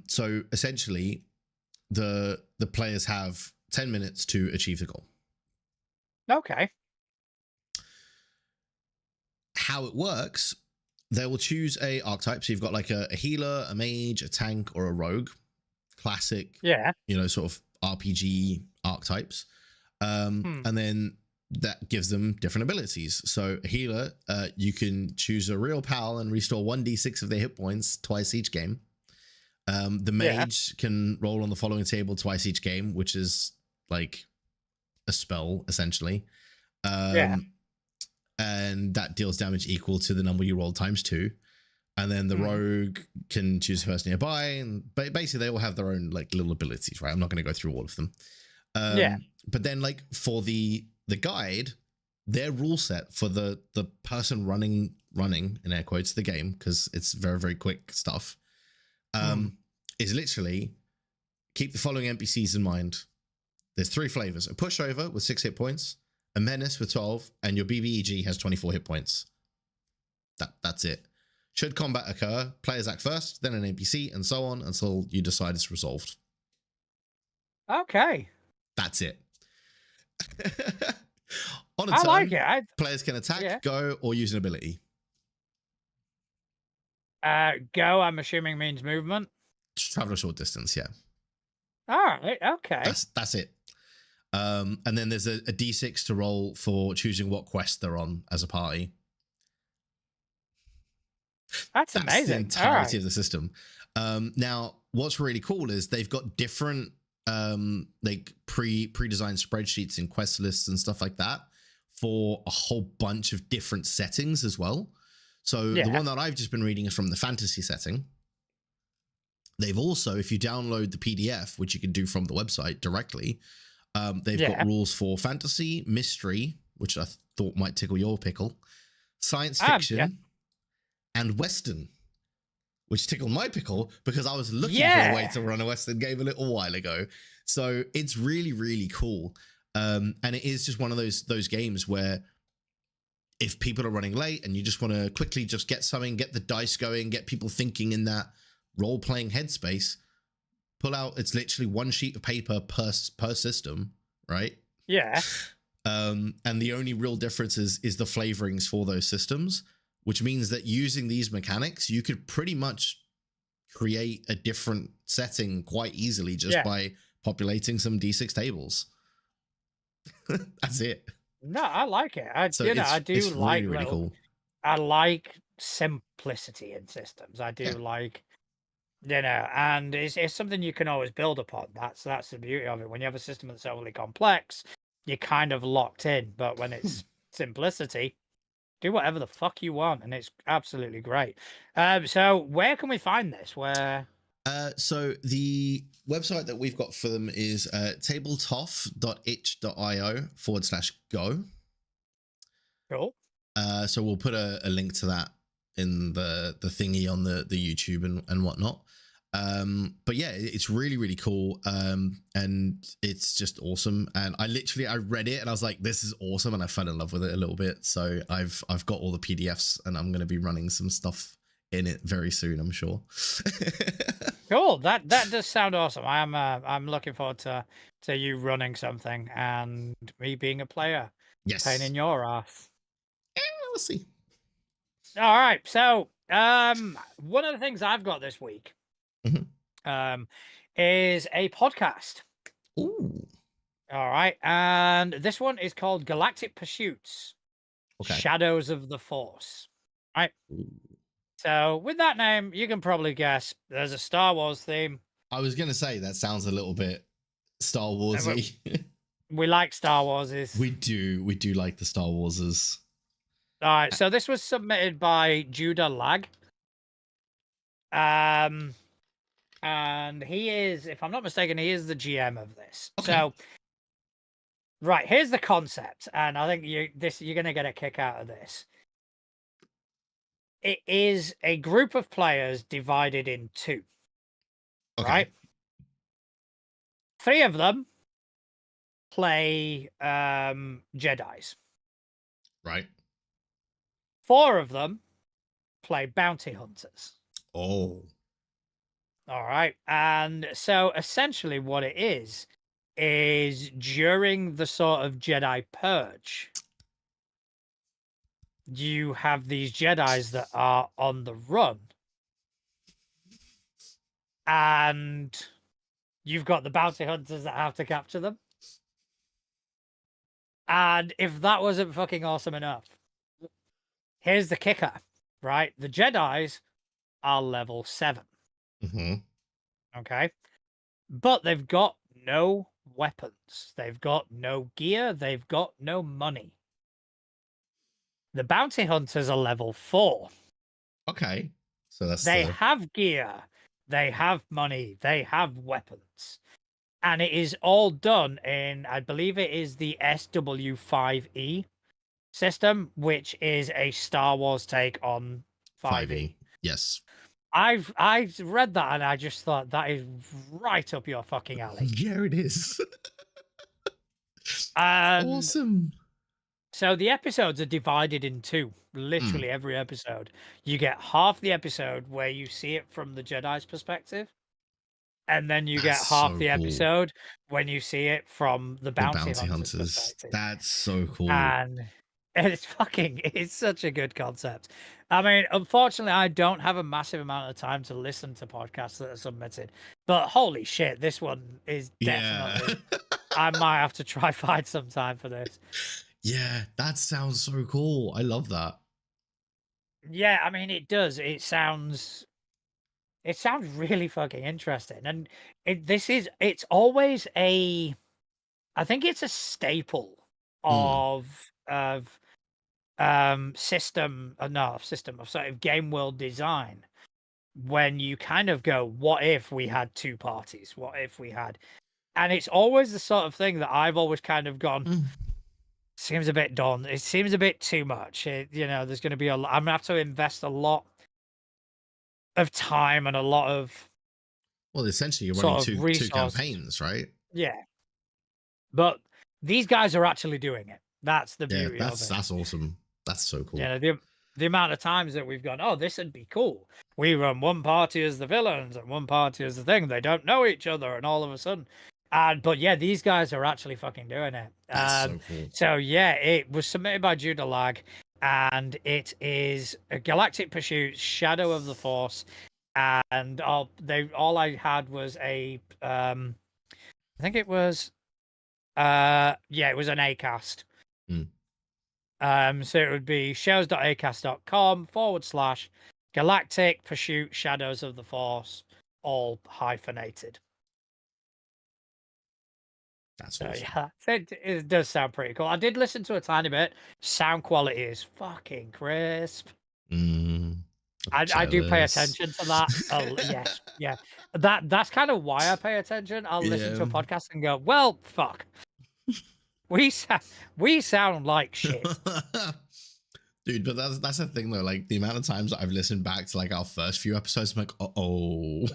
So essentially the players have 10 minutes to achieve the goal. Okay. How it works, they will choose a archetype. So you've got like a healer, a mage, a tank, or a rogue. Classic, sort of RPG archetypes. And then that gives them different abilities. So a healer, you can choose a real pal and restore 1d6 of their hit points twice each game. The mage can roll on the following table twice each game, which is like a spell, essentially. And that deals damage equal to the number you roll times 2. And then the rogue can choose a person nearby, and basically they all have their own like little abilities, right? I'm not going to go through all of them. But then like for the guide, their rule set for the person running in air quotes the game, because it's very, very quick stuff, is literally keep the following NPCs in mind. There's 3 flavors: a pushover with 6 hit points, a menace with 12, and your BBEG has 24 hit points. That's it. Should combat occur, players act first, then an NPC, and so on until you decide it's resolved. Okay. That's it. On a I turn, like it. players can attack, go, or use an ability. Go, I'm assuming, means movement. Travel a short distance, yeah. All right, okay. That's it. And then there's a D6 to roll for choosing what quest they're on as a party. That's amazing. The entirety of the system. Now, what's really cool is they've got different like pre-designed spreadsheets and quest lists and stuff like that for a whole bunch of different settings as well. So the one that I've just been reading is from the fantasy setting. They've also, if you download the PDF, which you can do from the website directly, they've got rules for fantasy, mystery, which I thought might tickle your pickle, science fiction, and Western, which tickled my pickle because I was looking for a way to run a Western game a little while ago. So it's really, really cool. And it is just one of those games where if people are running late and you just want to quickly just get something, get the dice going, get people thinking in that role-playing headspace, pull out, it's literally 1 sheet of paper per system, right? Yeah. And the only real difference is the flavorings for those systems, which means that using these mechanics, you could pretty much create a different setting quite easily just by populating some D6 tables. That's it. No, I like it. I do it's like really cool. I like simplicity in systems. I do like, and it's something you can always build upon. That's the beauty of it. When you have a system that's overly complex, you're kind of locked in. But when it's simplicity, do whatever the fuck you want, and it's absolutely great. So where can we find this? Where? So the website that we've got for them is tabletop.itch.io/go. Cool. So we'll put a link to that in the thingy on the YouTube and whatnot. But yeah, it's really, really cool. And it's just awesome. And I read it and I was like, this is awesome. And I fell in love with it a little bit. So I've got all the PDFs and I'm going to be running some stuff in it very soon, I'm sure. Cool. That does sound awesome. I'm looking forward to you running something and me being a player. Yes. Pain in your ass. see. All right. So, one of the things I've got this week, is a podcast. Ooh. All right, and this one is called Galactic Pursuits: Shadows of the Force. Right. Ooh. So, with that name, you can probably guess there's a Star Wars theme. I was gonna say that sounds a little bit Star Warsy. We like Star Warses. We do like the Star Warses. All right, so this was submitted by Judah Lag. And he is, if I'm not mistaken, he is the GM of this. Okay. So, right, here's the concept, and I think you're gonna get a kick out of this. It is a group of players divided in two. Okay. Right? 3 of them play Jedis. Right. 4 of them play bounty hunters. Oh. All right. And so essentially what it is during the sort of Jedi purge, you have these Jedis that are on the run. And you've got the bounty hunters that have to capture them. And if that wasn't fucking awesome enough, here's the kicker, right? The Jedis are level 7. Okay. But they've got no weapons. They've got no gear. They've got no money. The bounty hunters are level 4. Okay. So they have gear. They have money. They have weapons. And it is all done in, I believe it is the SW5E system, which is a Star Wars take on 5E. Yes. I read that and I just thought that is right up your fucking alley. Yeah, it is. Awesome. So the episodes are divided in 2. Literally every episode. You get half the episode where you see it from the Jedi's perspective. And then you get half the episode when you see it from the bounty hunters' perspective. That's so cool. And it's such a good concept. I mean, unfortunately, I don't have a massive amount of time to listen to podcasts that are submitted. But holy shit, this one is definitely... I might have to try find some time for this. Yeah, that sounds so cool. I love that. Yeah, I mean, it does. It sounds really fucking interesting. And it's always I think it's a staple of system of sort of game world design, when you kind of go, what if we had 2 parties? What if we had... And it's always the sort of thing that I've always kind of gone, seems a bit done. It seems a bit too much. There's going to be I'm going to have to invest a lot of time and a lot of... Well, essentially, you're running two campaigns, right? Yeah. But these guys are actually doing it. That's the beauty of it. That's awesome. That's so cool. Yeah, the amount of times that we've gone, oh, this would be cool. We run one party as the villains and one party as the thing. They don't know each other, and all of a sudden... But yeah, these guys are actually fucking doing it. That's so cool. So yeah, it was submitted by Judah Lag, and it is a Galactic Pursuit: Shadow of the Force. And all I had was I think it was it was an Acast. So it would be shows.acast.com/Galactic Pursuit: Shadows of the Force, all hyphenated. That's awesome. Yeah, it does sound pretty cool. I did listen to a tiny bit. Sound quality is fucking crisp. I do pay attention to that. Yes, yeah. That's kind of why I pay attention. I'll listen to a podcast and go, well, fuck. We sound like shit. Dude, but that's the thing though. Like the amount of times that I've listened back to like our first few episodes, I'm like, oh.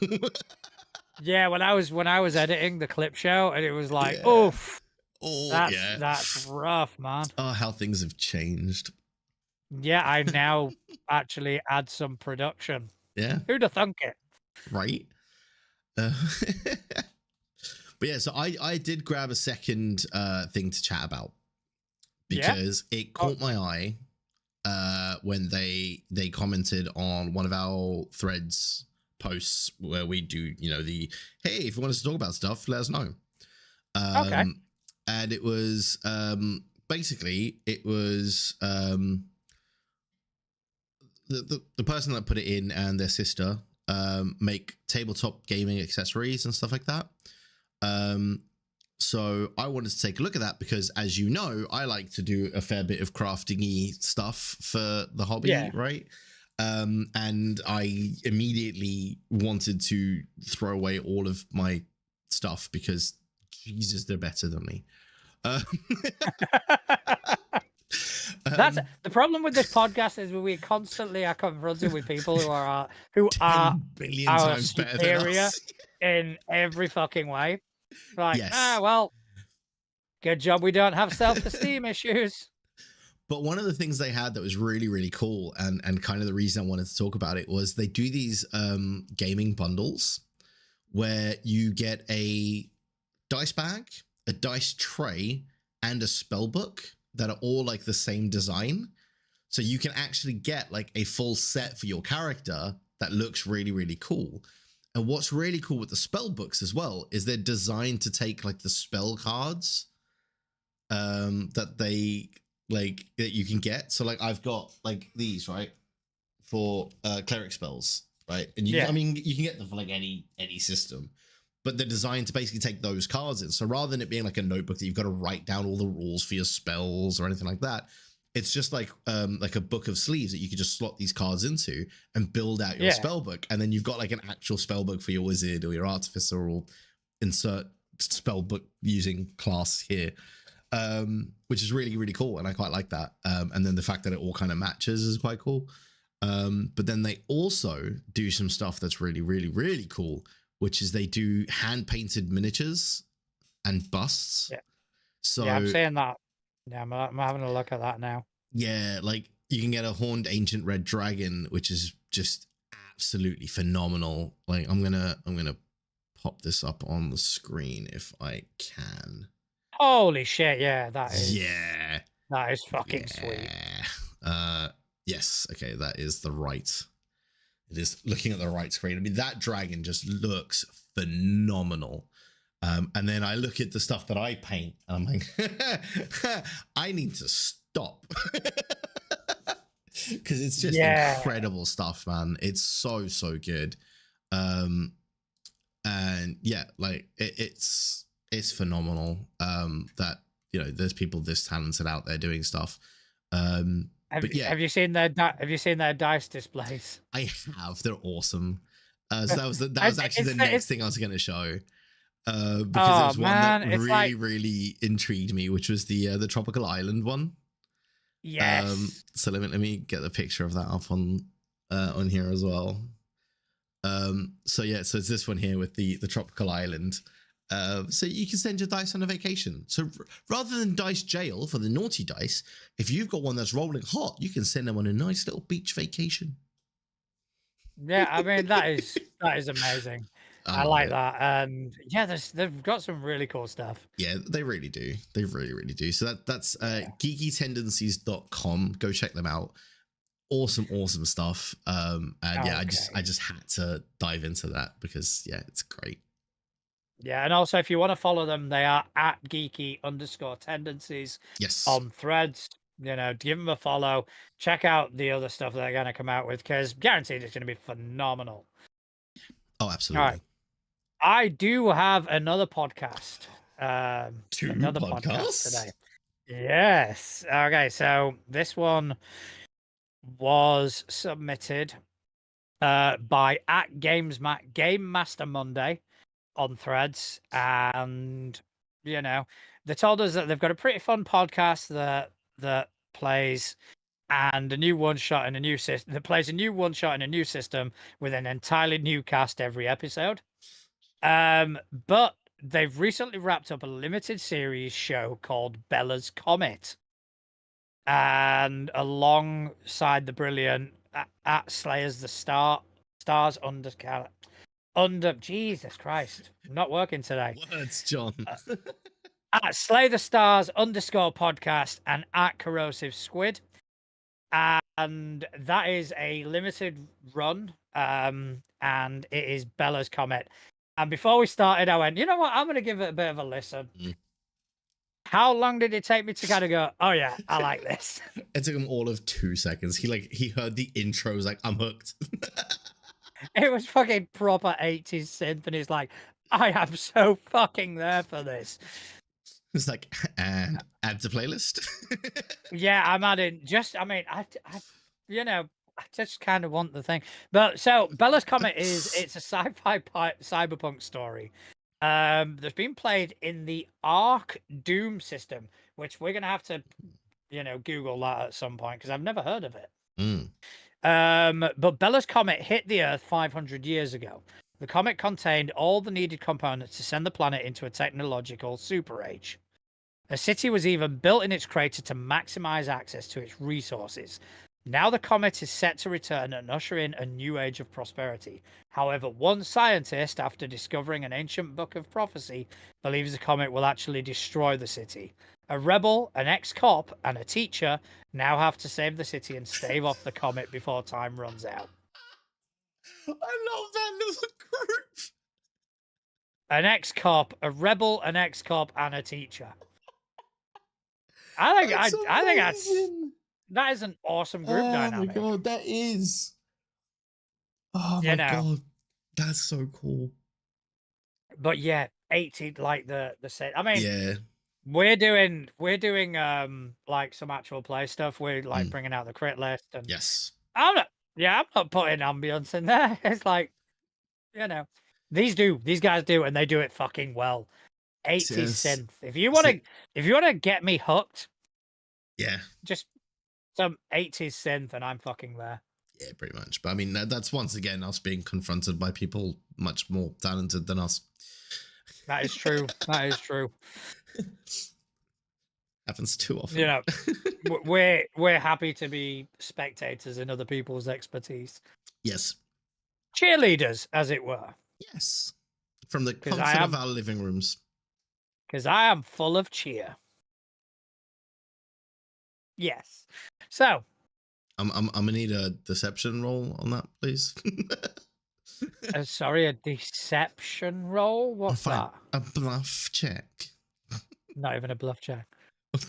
Yeah, when I was editing the clip show, and it was like, oof. That's rough, man. Oh, how things have changed. Yeah, I now actually add some production. Yeah. Who'd have thunk it? Right. But yeah, so I did grab a second thing to chat about, because it caught my eye when they commented on one of our threads posts where we do, the hey, if you want us to talk about stuff, let us know. Okay. And it was basically it was the person that put it in and their sister make tabletop gaming accessories and stuff like that. So I wanted to take a look at that because, as you know, I like to do a fair bit of crafting-y stuff for the hobby, right? And I immediately wanted to throw away all of my stuff because, Jesus, they're better than me. That's the problem with this podcast is we constantly are confronted with people who are 10 billion our times better than superior us in every fucking way. Like, yes. well, good job we don't have self-esteem issues. But one of the things they had that was really, really cool and kind of the reason I wanted to talk about it was they do these gaming bundles where you get a dice bag, a dice tray, and a spell book that are all like the same design. So you can actually get like a full set for your character that looks really, really cool. And what's really cool with the spell books as well is they're designed to take like the spell cards that they like that you can get. So like I've got like these, right, for cleric spells, right? And I mean you can get them for like any system, but they're designed to basically take those cards in. So rather than it being like a notebook that you've got to write down all the rules for your spells or anything like that, it's just like a book of sleeves that you can just slot these cards into and build out your spell book. And then you've got like an actual spell book for your wizard or your artificer, or insert spell book using class here, which is really, really cool. And I quite like that. And then the fact that it all kind of matches is quite cool. But then they also do some stuff that's really, really, really cool, which is they do hand painted miniatures and busts. Yeah. So yeah, I'm saying that. Yeah, I'm having a look at that now. Yeah, like you can get a horned ancient red dragon, which is just absolutely phenomenal. Like I'm gonna pop this up on the screen if I can. Holy shit! Yeah, that is. Yeah, that is fucking sweet. Yes. Okay, that is the right. It is looking at the right screen. I mean, that dragon just looks phenomenal. And then I look at the stuff that I paint and I'm like, I need to stop. Because it's just incredible stuff, man. It's so, so good. And yeah, like it's phenomenal that, there's people this talented out there doing stuff. Have you seen their dice displays? I have. They're awesome. So that was actually the next thing I was going to show. Because it was one that really, really intrigued me, which was the tropical island one. Yes. So let me get the picture of that up on here as well. So it's this one here with the tropical island. So you can send your dice on a vacation. So rather than dice jail for the naughty dice, if you've got one that's rolling hot, you can send them on a nice little beach vacation. Yeah, I mean that is amazing. I like that. And yeah, they've got some really cool stuff. Yeah, they really do. They really, really do. So that's geekytendencies.com. Go check them out. Awesome stuff. And yeah, I just had to dive into that because it's great. Yeah, and also if you want to follow them, they are at geeky_tendencies on threads. Give them a follow. Check out the other stuff they're going to come out with because guaranteed it's going to be phenomenal. Oh, absolutely. All right. I do have another podcast. Another podcast today. Yes. Okay, so this one was submitted by at Game Master Monday on threads, and they told us that they've got a pretty fun podcast that plays and a new one shot in a new system that plays a new one shot in a new system with an entirely new cast every episode. But they've recently wrapped up a limited series show called Bella's Comet, and alongside the brilliant at Slayers the Stars under Jesus Christ, I'm not working today. Words, John. At Slay the Stars _ podcast and at Corrosive Squid. and that is a limited run, and it is Bella's Comet. And before we started, I went, you know what? I'm going to give it a bit of a listen. How long did it take me to kind of go, oh yeah, I like this? It took him all of 2 seconds. He heard the intro, was like, I'm hooked. It was fucking proper 80s synth, and he's like, I am so fucking there for this. It's like, and add to playlist. Yeah, I'm adding I you know, I just kind of want the thing. But so Bella's Comet it's a sci-fi cyberpunk story. That's been played in the Arc Doom system, which we're gonna have to, Google that at some point because I've never heard of it. But Bella's Comet hit the Earth 500 years ago. The comet contained all the needed components to send the planet into a technological super age. A city was even built in its crater to maximize access to its resources. Now the comet is set to return and usher in a new age of prosperity. However, one scientist, after discovering an ancient book of prophecy, believes the comet will actually destroy the city. A rebel, an ex-cop, and a teacher now have to save the city and stave off the comet before time runs out. I love that little group. An ex-cop, a rebel, an ex-cop, and a teacher. I think that is an awesome group dynamic. Oh my god, that is. Oh my god, that's so cool. But yeah, 80 like the set. I mean, yeah, we're doing like some actual play stuff. We're like bringing out the crit list, and yes, I'm not putting ambience in there. It's like, these guys do, and they do it fucking well. 80s synth. If you want to get me hooked, yeah, just some 80s synth, and I'm fucking there. Yeah, pretty much. But I mean, that's once again us being confronted by people much more talented than us. That is true. That is true. Happens too often. We're happy to be spectators in other people's expertise. Yes. Cheerleaders, as it were. Yes. From the comfort of our living rooms. Because I am full of cheer. Yes. So. I'm gonna need a deception roll on that, please. Sorry, a deception roll? What's that? A bluff check. Not even a bluff check.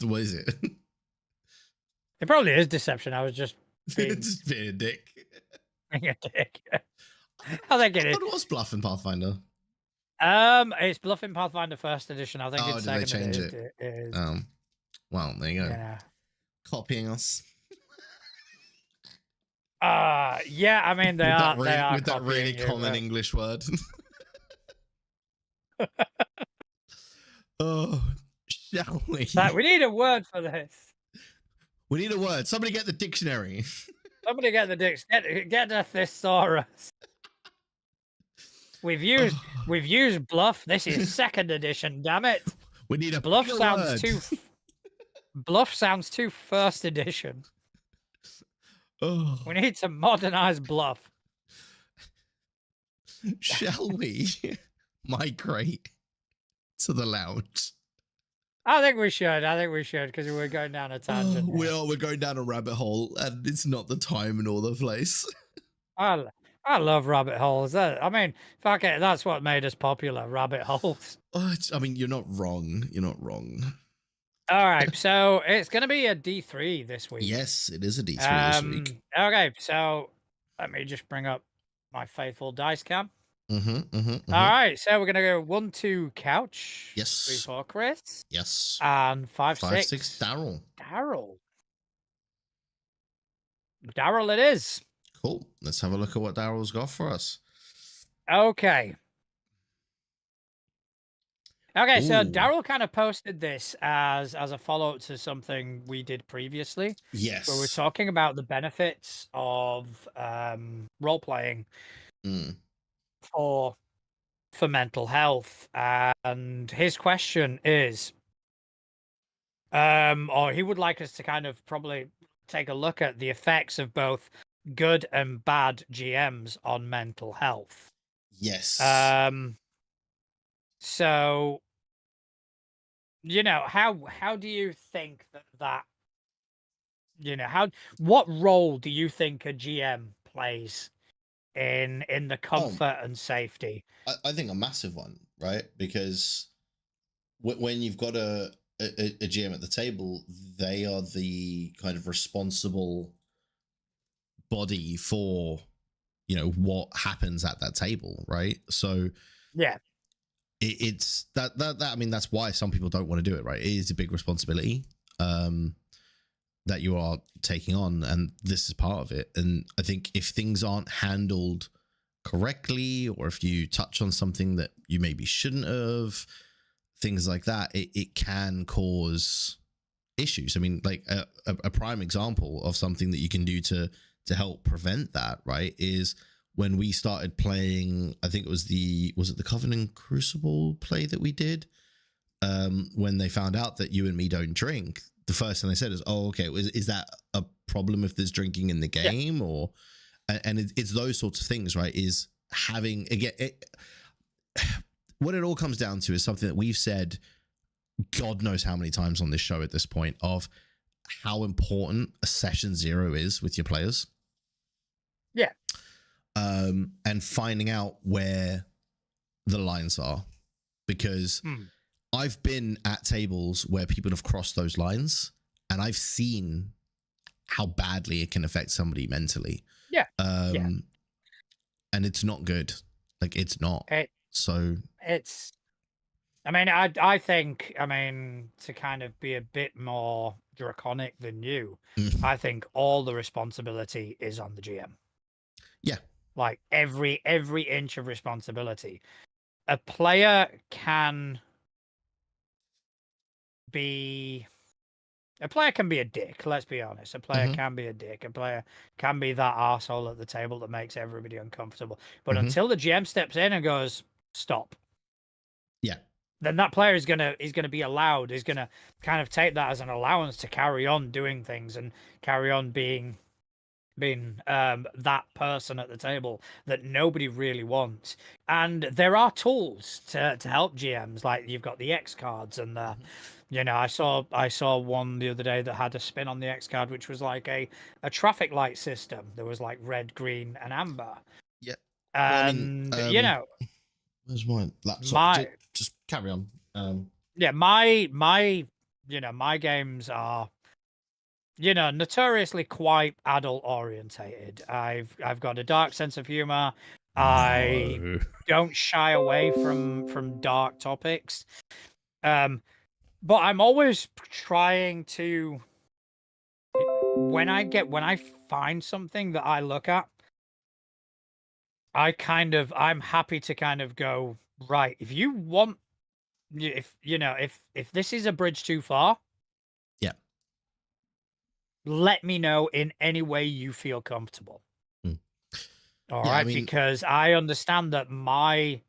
What is it? It probably is deception. I was just being a dick. Being a dick. I think it is. I thought it was bluff in Pathfinder. It's bluff in Pathfinder first edition. I think it's second. Did they change it? Well, there you go. Yeah. Copying us. Yeah, I mean they are with that really common English word. Oh, shall we? We need a word for this. We need a word. Somebody get the dictionary. Somebody get the dictionary. Get a thesaurus. We've used bluff. This is second edition. Damn it. We need a bluff. Bluff sounds too first edition. Oh. We need to modernize bluff. Shall we migrate to the lounge? I think we should because we're going down a tangent. We're going down a rabbit hole, and it's not the time nor the place. I love rabbit holes. I mean, fuck it, that's what made us popular, rabbit holes. I mean, you're not wrong. You're not wrong. All right, so it's going to be a D3 this week. Yes, it is a D3 this week. Okay, so let me just bring up my faithful dice cam. All right, so we're going to go 1, 2, couch. Yes. 3, 4, Chris. Yes. And 5, 6, Daryl. Daryl it is. Cool. Let's have a look at what Daryl's got for us. Okay. Okay, so Ooh. Daryl kind of posted this as a follow-up to something we did previously. Yes. Where we're talking about the benefits of role-playing for mental health. And his question is, or he would like us to kind of probably take a look at the effects of both good and bad GMs on mental health. Yes. So, how do you think that what role do you think a GM plays in the comfort and safety? I think a massive one, right? Because when you've got a GM at the table, they are the kind of responsible body for what happens at that table, right? So Yeah, it's that I mean, that's why some people don't want to do it, right? It is a big responsibility that you are taking on, and this is part of it. And I think if things aren't handled correctly, or if you touch on something that you maybe shouldn't have, things like that, it can cause issues. I mean, like a prime example of something that you can do to help prevent that, right, is when we started playing. I think it was the Covenant Crucible play that we did. When they found out that you and me don't drink, the first thing they said is, "Oh, okay, is that a problem if there's drinking in the game?" Or and it's those sorts of things, right? Is having again what it all comes down to is something that we've said God knows how many times on this show at this point, of how important a session zero is with your players. Yeah. And finding out where the lines are, because I've been at tables where people have crossed those lines, and I've seen how badly it can affect somebody mentally. Yeah. And it's not good. Like, it's not. It's I mean, I think, to kind of be a bit more draconic than you, I think all the responsibility is on the GM. Yeah. Like every inch of responsibility. A player can be a dick, let's be honest. A player can be a dick. A player can be that arsehole at the table that makes everybody uncomfortable. But until the GM steps in and goes, stop. Yeah. Then that player is gonna be allowed, is gonna kind of take that as an allowance to carry on doing things and carry on being that person at the table that nobody really wants. And there are tools to help GMs, like you've got the X cards and the I saw one the other day that had a spin on the X card, which was like a traffic light system. There was like red, green, and amber. Yeah. And well, I mean, where's my laptop? Just carry on. Yeah, my games are notoriously quite adult orientated. I've got a dark sense of humor. I don't shy away from dark topics. But I'm always trying to, when I find something that I look at, I'm happy to kind of go, right, if you want, if this is a bridge too far, yeah, let me know in any way you feel comfortable. All yeah, right, I mean, because I understand that my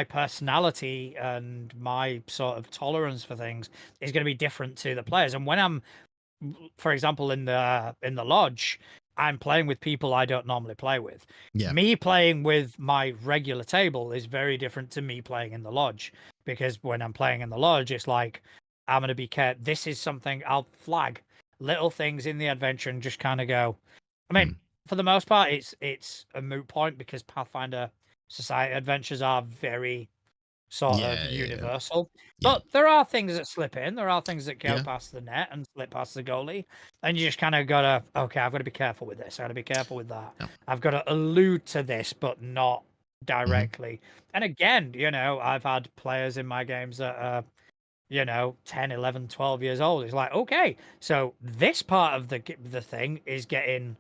personality and my sort of tolerance for things is going to be different to the players. And when I'm, for example, in the lodge, I'm playing with people I don't normally play with. Yeah. Me playing with my regular table is very different to me playing in the lodge, because when I'm playing in the lodge, it's like I'm going to be careful. This is something I'll flag little things in the adventure and just kind of go. I mean, for the most part, it's a moot point because Pathfinder Society adventures are very sort of universal. But there are things that slip in. There are things that go past the net and slip past the goalie. And you just kind of got to, okay, I've got to be careful with this. I've got to be careful with that. I've got to allude to this, but not directly. And again, I've had players in my games that are, 10, 11, 12 years old. It's like, okay, so this part of the thing is getting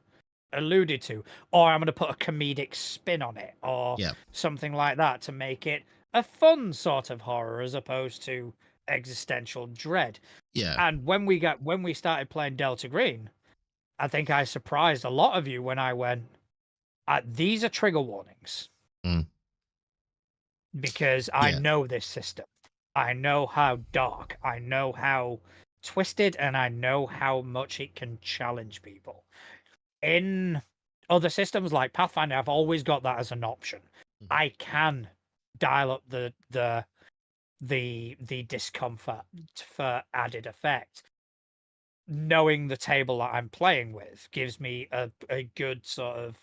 alluded to, or I'm going to put a comedic spin on it, or something like that to make it a fun sort of horror as opposed to existential dread. And when we started playing Delta Green, I think I surprised a lot of you when I went, these are trigger warnings. Because I know this system. I know how dark, I know how twisted, and I know how much it can challenge people. In other systems like Pathfinder, I've always got that as an option. I can dial up the discomfort for added effect. knowing the table that I'm playing with gives me a good sort of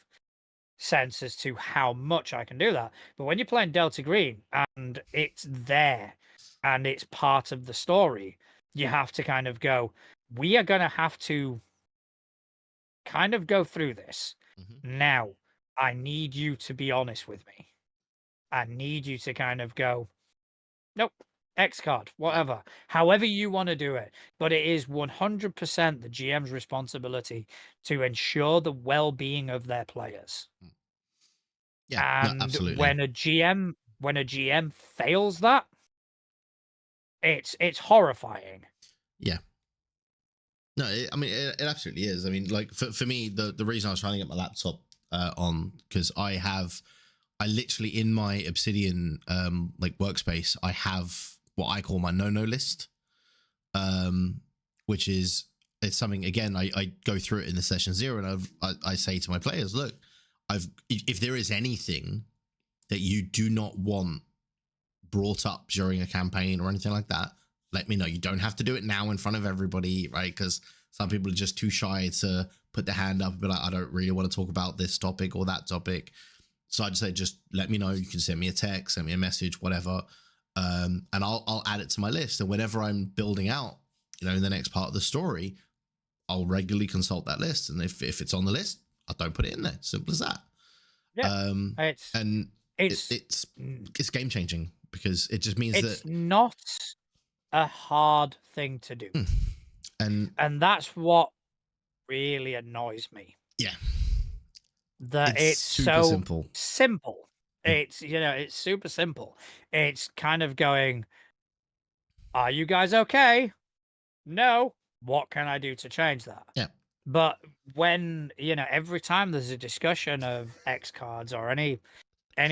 sense as to how much I can do that. But when you're playing Delta Green and it's there and it's part of the story, you have to kind of go, we are going to have to kind of go through this. Now, I need you to be honest with me. I need you to kind of go, nope, X card, whatever, however you want to do it. But it is 100% the GM's responsibility to ensure the well-being of their players. Yeah, no, And absolutely. when a GM fails that, it's horrifying. Yeah. No, I mean, it absolutely is. I mean, like for me, the reason I was trying to get my laptop on, because I literally in my Obsidian like workspace, I have what I call my no list, which is it's something again I go through it in the session zero, and I say to my players, look, if there is anything that you do not want brought up during a campaign or anything like that, let me know. You don't have to do it now in front of everybody, right? Because some people are just too shy to put their hand up and be like, I don't really want to talk about this topic or that topic. So I just say, just let me know. You can send me a text, send me a message, whatever. And I'll add it to my list. And whenever I'm building out, in the next part of the story, I'll regularly consult that list. And if it's on the list, I don't put it in there. Simple as that. Yeah, And it's game changing because it just means it's that not a hard thing to do. And that's what really annoys me. Yeah. That it's super so simple. simple. It's it's super simple. It's kind of going, are you guys okay? No. What can I do to change that? Yeah. But when, every time there's a discussion of X cards or any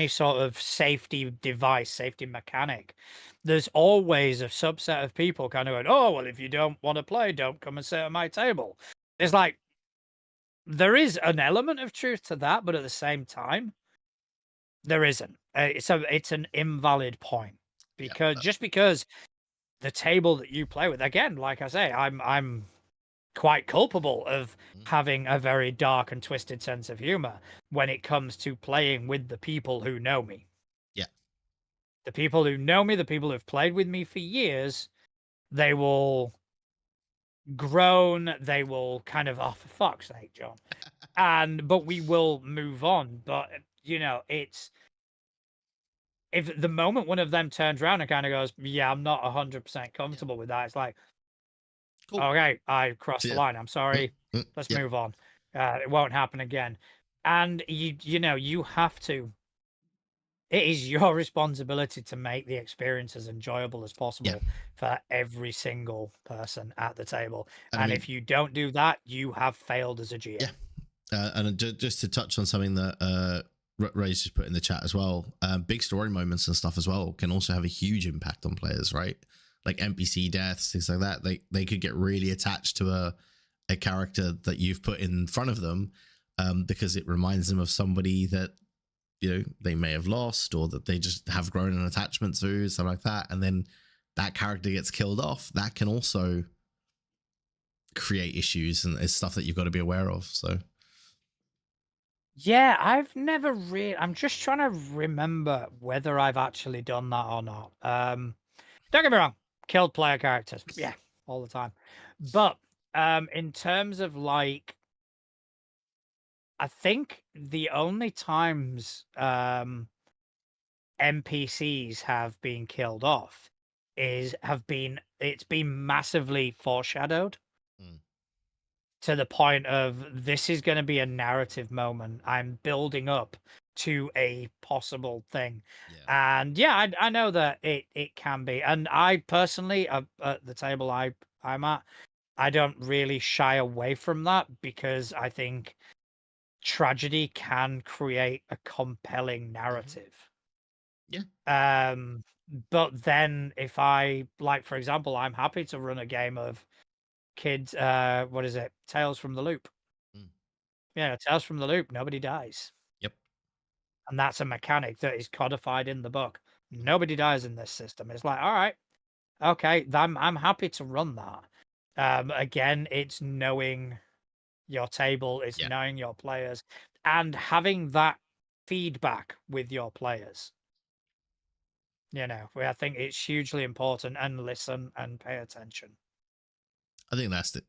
sort of safety device, safety mechanic, there's always a subset of people kind of going, oh, well, if you don't want to play, don't come and sit at my table. It's like, there is an element of truth to that, but at the same time, there isn't. It's an invalid point because just because the table that you play with, again, like I say, I'm quite culpable of having a very dark and twisted sense of humor when it comes to playing with the people who know me. Yeah. The people who know me, the people who've played with me for years, they will groan, they will kind of, oh, for fuck's sake, John. But we will move on. But it's if the moment one of them turns around and kind of goes, yeah, I'm not 100% comfortable with that, it's like, Cool. okay, I crossed the line. I'm sorry. Let's move on. It won't happen again. And you have to. It is your responsibility to make the experience as enjoyable as possible for every single person at the table. And if you don't do that, you have failed as a GM. Yeah. And just to touch on something that Ray's just put in the chat as well, big story moments and stuff as well can also have a huge impact on players, right? Like NPC deaths, things like that. They could get really attached to a character that you've put in front of them because it reminds them of somebody that they may have lost or that they just have grown an attachment to, something like that. And then that character gets killed off. That can also create issues, and it's stuff that you've got to be aware of. So yeah, I've never really. I'm just trying to remember whether I've actually done that or not. Don't get me wrong, killed player characters, yeah, all the time. But in terms of like, I think the only times NPCs have been killed off it's been massively foreshadowed to the point of this is going to be a narrative moment. I'm building up to a possible thing. And yeah, I know that it can be. And I personally, at the table I'm at, I don't really shy away from that because I think tragedy can create a compelling narrative. Yeah. But then if I, like, for example, I'm happy to run a game of kids, what is it? Tales from the Loop. Yeah, Tales from the Loop, nobody dies. Yep. And that's a mechanic that is codified in the book. Nobody dies in this system. It's like, all right, okay, I'm happy to run that. Again, it's knowing your table, it's knowing your players, and having that feedback with your players. You know, I think it's hugely important, and listen and pay attention. I think that's the.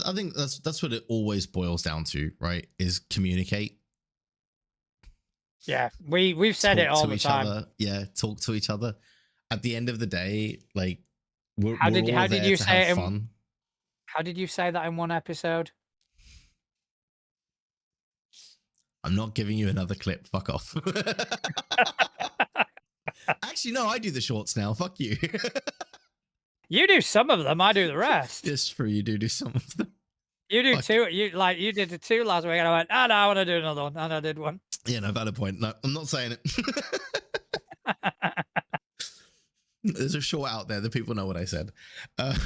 I think that's what it always boils down to, right? Is communicate. Yeah, we've said it all the time. Other. Yeah, talk to each other. At the end of the day, like we're all how did there you to say have it fun. How did you say that in one episode? I'm not giving you another clip. Fuck off. Actually, no, I do the shorts now. Fuck you. You do some of them, I do the rest. It's true, you do some of them. You do two. You did the two last week, and I went, oh no, I want to do another one, and I did one. Yeah, no, valid point. No, I'm not saying it. There's a short out there that people know what I said. But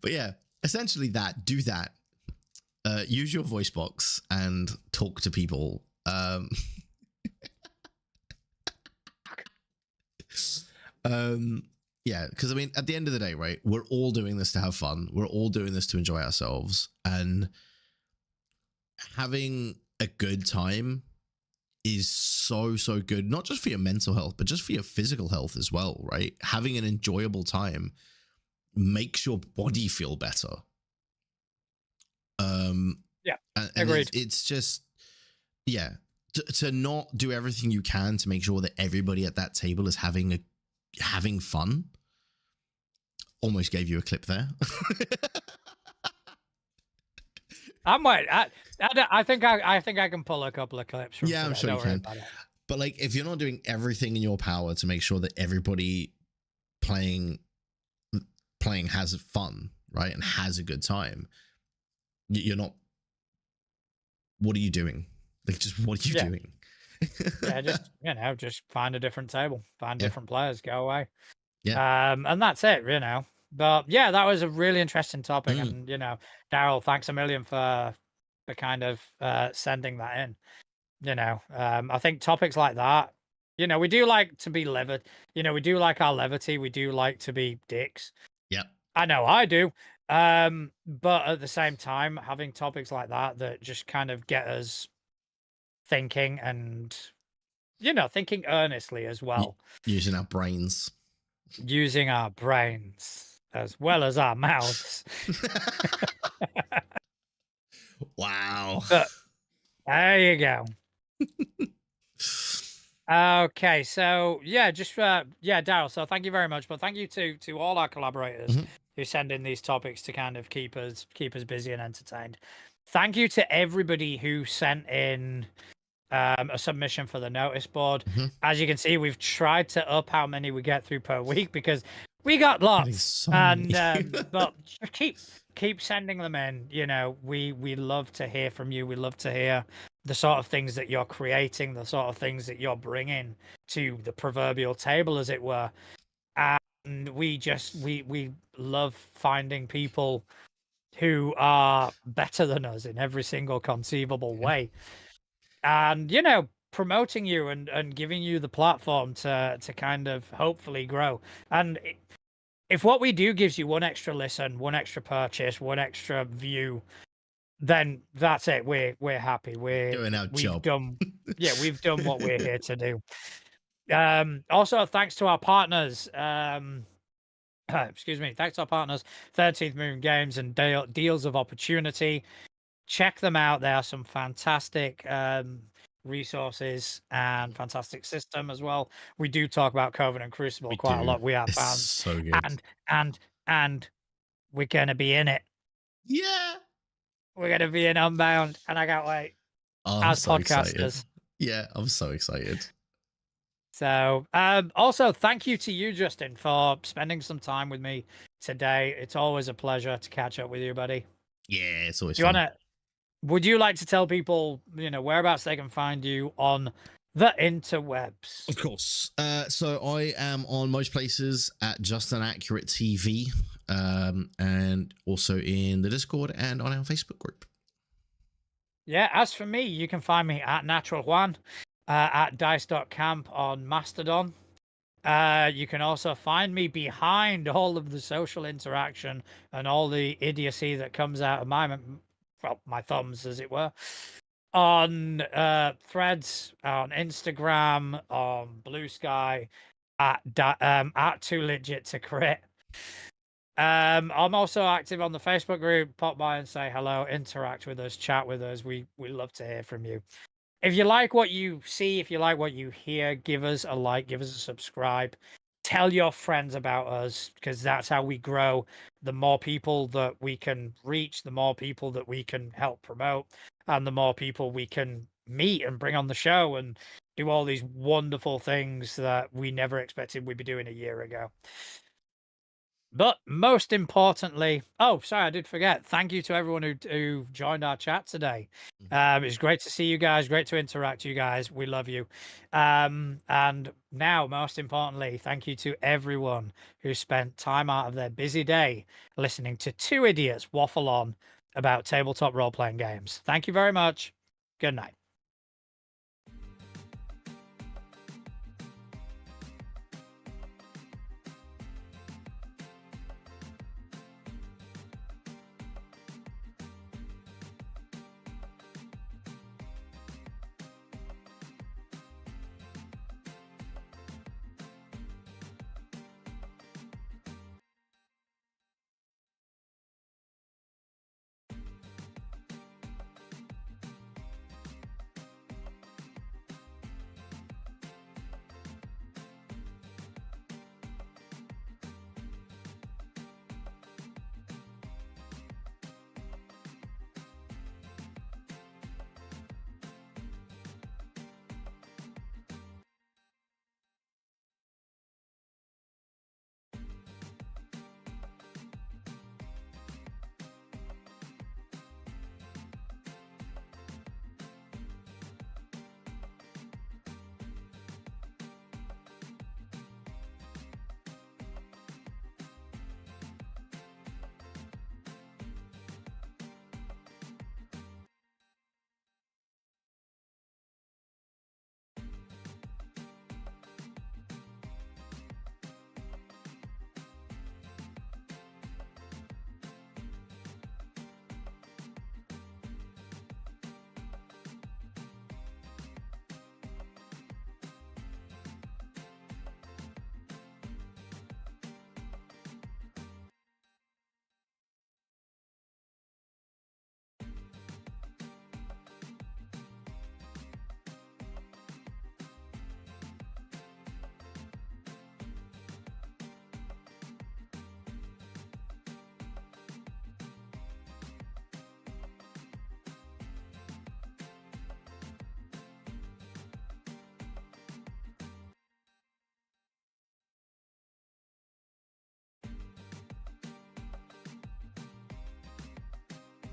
yeah, essentially do that. Use your voice box and talk to people. Yeah, because I mean, at the end of the day, right, we're all doing this to have fun. We're all doing this to enjoy ourselves, and having a good time is so good, not just for your mental health, but just for your physical health as well, right? Having an enjoyable time makes your body feel better. Yeah, and agreed. It's just, yeah, to not do everything you can to make sure that everybody at that table is having fun. Almost gave you a clip there. I think I can pull a couple of clips from yeah, today. I'm sure you can. But like, if you're not doing everything in your power to make sure that everybody playing has fun, right, and has a good time, you're not. What are you doing? Like, just what are you doing? Yeah, just find a different table, find different players, go away. Yeah. And that's it, you know. But yeah, that was a really interesting topic, and you know, Daryl, thanks a million for kind of sending that in. You know, I think topics like that, you know, we do like to be levered. You know, we do like our levity. We do like to be dicks. Yep. I know I do. But at the same time, having topics like that just kind of get us thinking, and you know, thinking earnestly as well. Using our brains. Using our brains as well as our mouths. Wow. But there you go. Okay, so yeah, just yeah, Daryl. So thank you very much, but thank you to all our collaborators who send in these topics to kind of keep us busy and entertained. Thank you to everybody who sent in a submission for the notice board. As you can see, we've tried to up how many we get through per week because we got lots, so and but keep sending them in. You know, we love to hear from you. We love to hear the sort of things that you're creating, the sort of things that you're bringing to the proverbial table, as it were. And we love finding people who are better than us in every single conceivable way. And, you know, promoting you and giving you the platform to kind of hopefully grow. And if what we do gives you one extra listen, one extra purchase, one extra view, then that's it. We're happy. Doing our job. We've done what we're here to do. Also, thanks to our partners. Excuse me. Thanks to our partners, 13th Moon Games and Deals of Opportunity. Check them out. There are some fantastic resources and fantastic system as well. We do talk about Covenant and Crucible quite a lot. We are fans. So good. And we're gonna be in it. Yeah. We're gonna be in Unbound, and I can't wait. I'm as so podcasters. Excited. Yeah, I'm so excited. So, also thank you to you, Justin, for spending some time with me today. It's always a pleasure to catch up with you, buddy. Yeah, it's always fun. Would you like to tell people, you know, whereabouts they can find you on the interwebs? Of course. So I am on most places at Just an Accurate TV, and also in the Discord and on our Facebook group. Yeah, as for me, you can find me at Natural Juan, at dice.camp on Mastodon. You can also find me behind all of the social interaction and all the idiocy that comes out of my thumbs, as it were, on Threads, on Instagram, on Blue Sky, at Too Legit to Crit. I'm also active on the Facebook group. Pop by and say hello, interact with us, chat with us. We love to hear from you. If you like what you see, if you like what you hear, give us a like, give us a subscribe. Tell your friends about us, because that's how we grow. The more people that we can reach, the more people that we can help promote, and the more people we can meet and bring on the show and do all these wonderful things that we never expected we'd be doing a year ago. But most importantly, oh, sorry, I did forget. Thank you to everyone who joined our chat today. It's great to see you guys. Great to interact, you guys. We love you. And now, most importantly, thank you to everyone who spent time out of their busy day listening to two idiots waffle on about tabletop role-playing games. Thank you very much. Good night.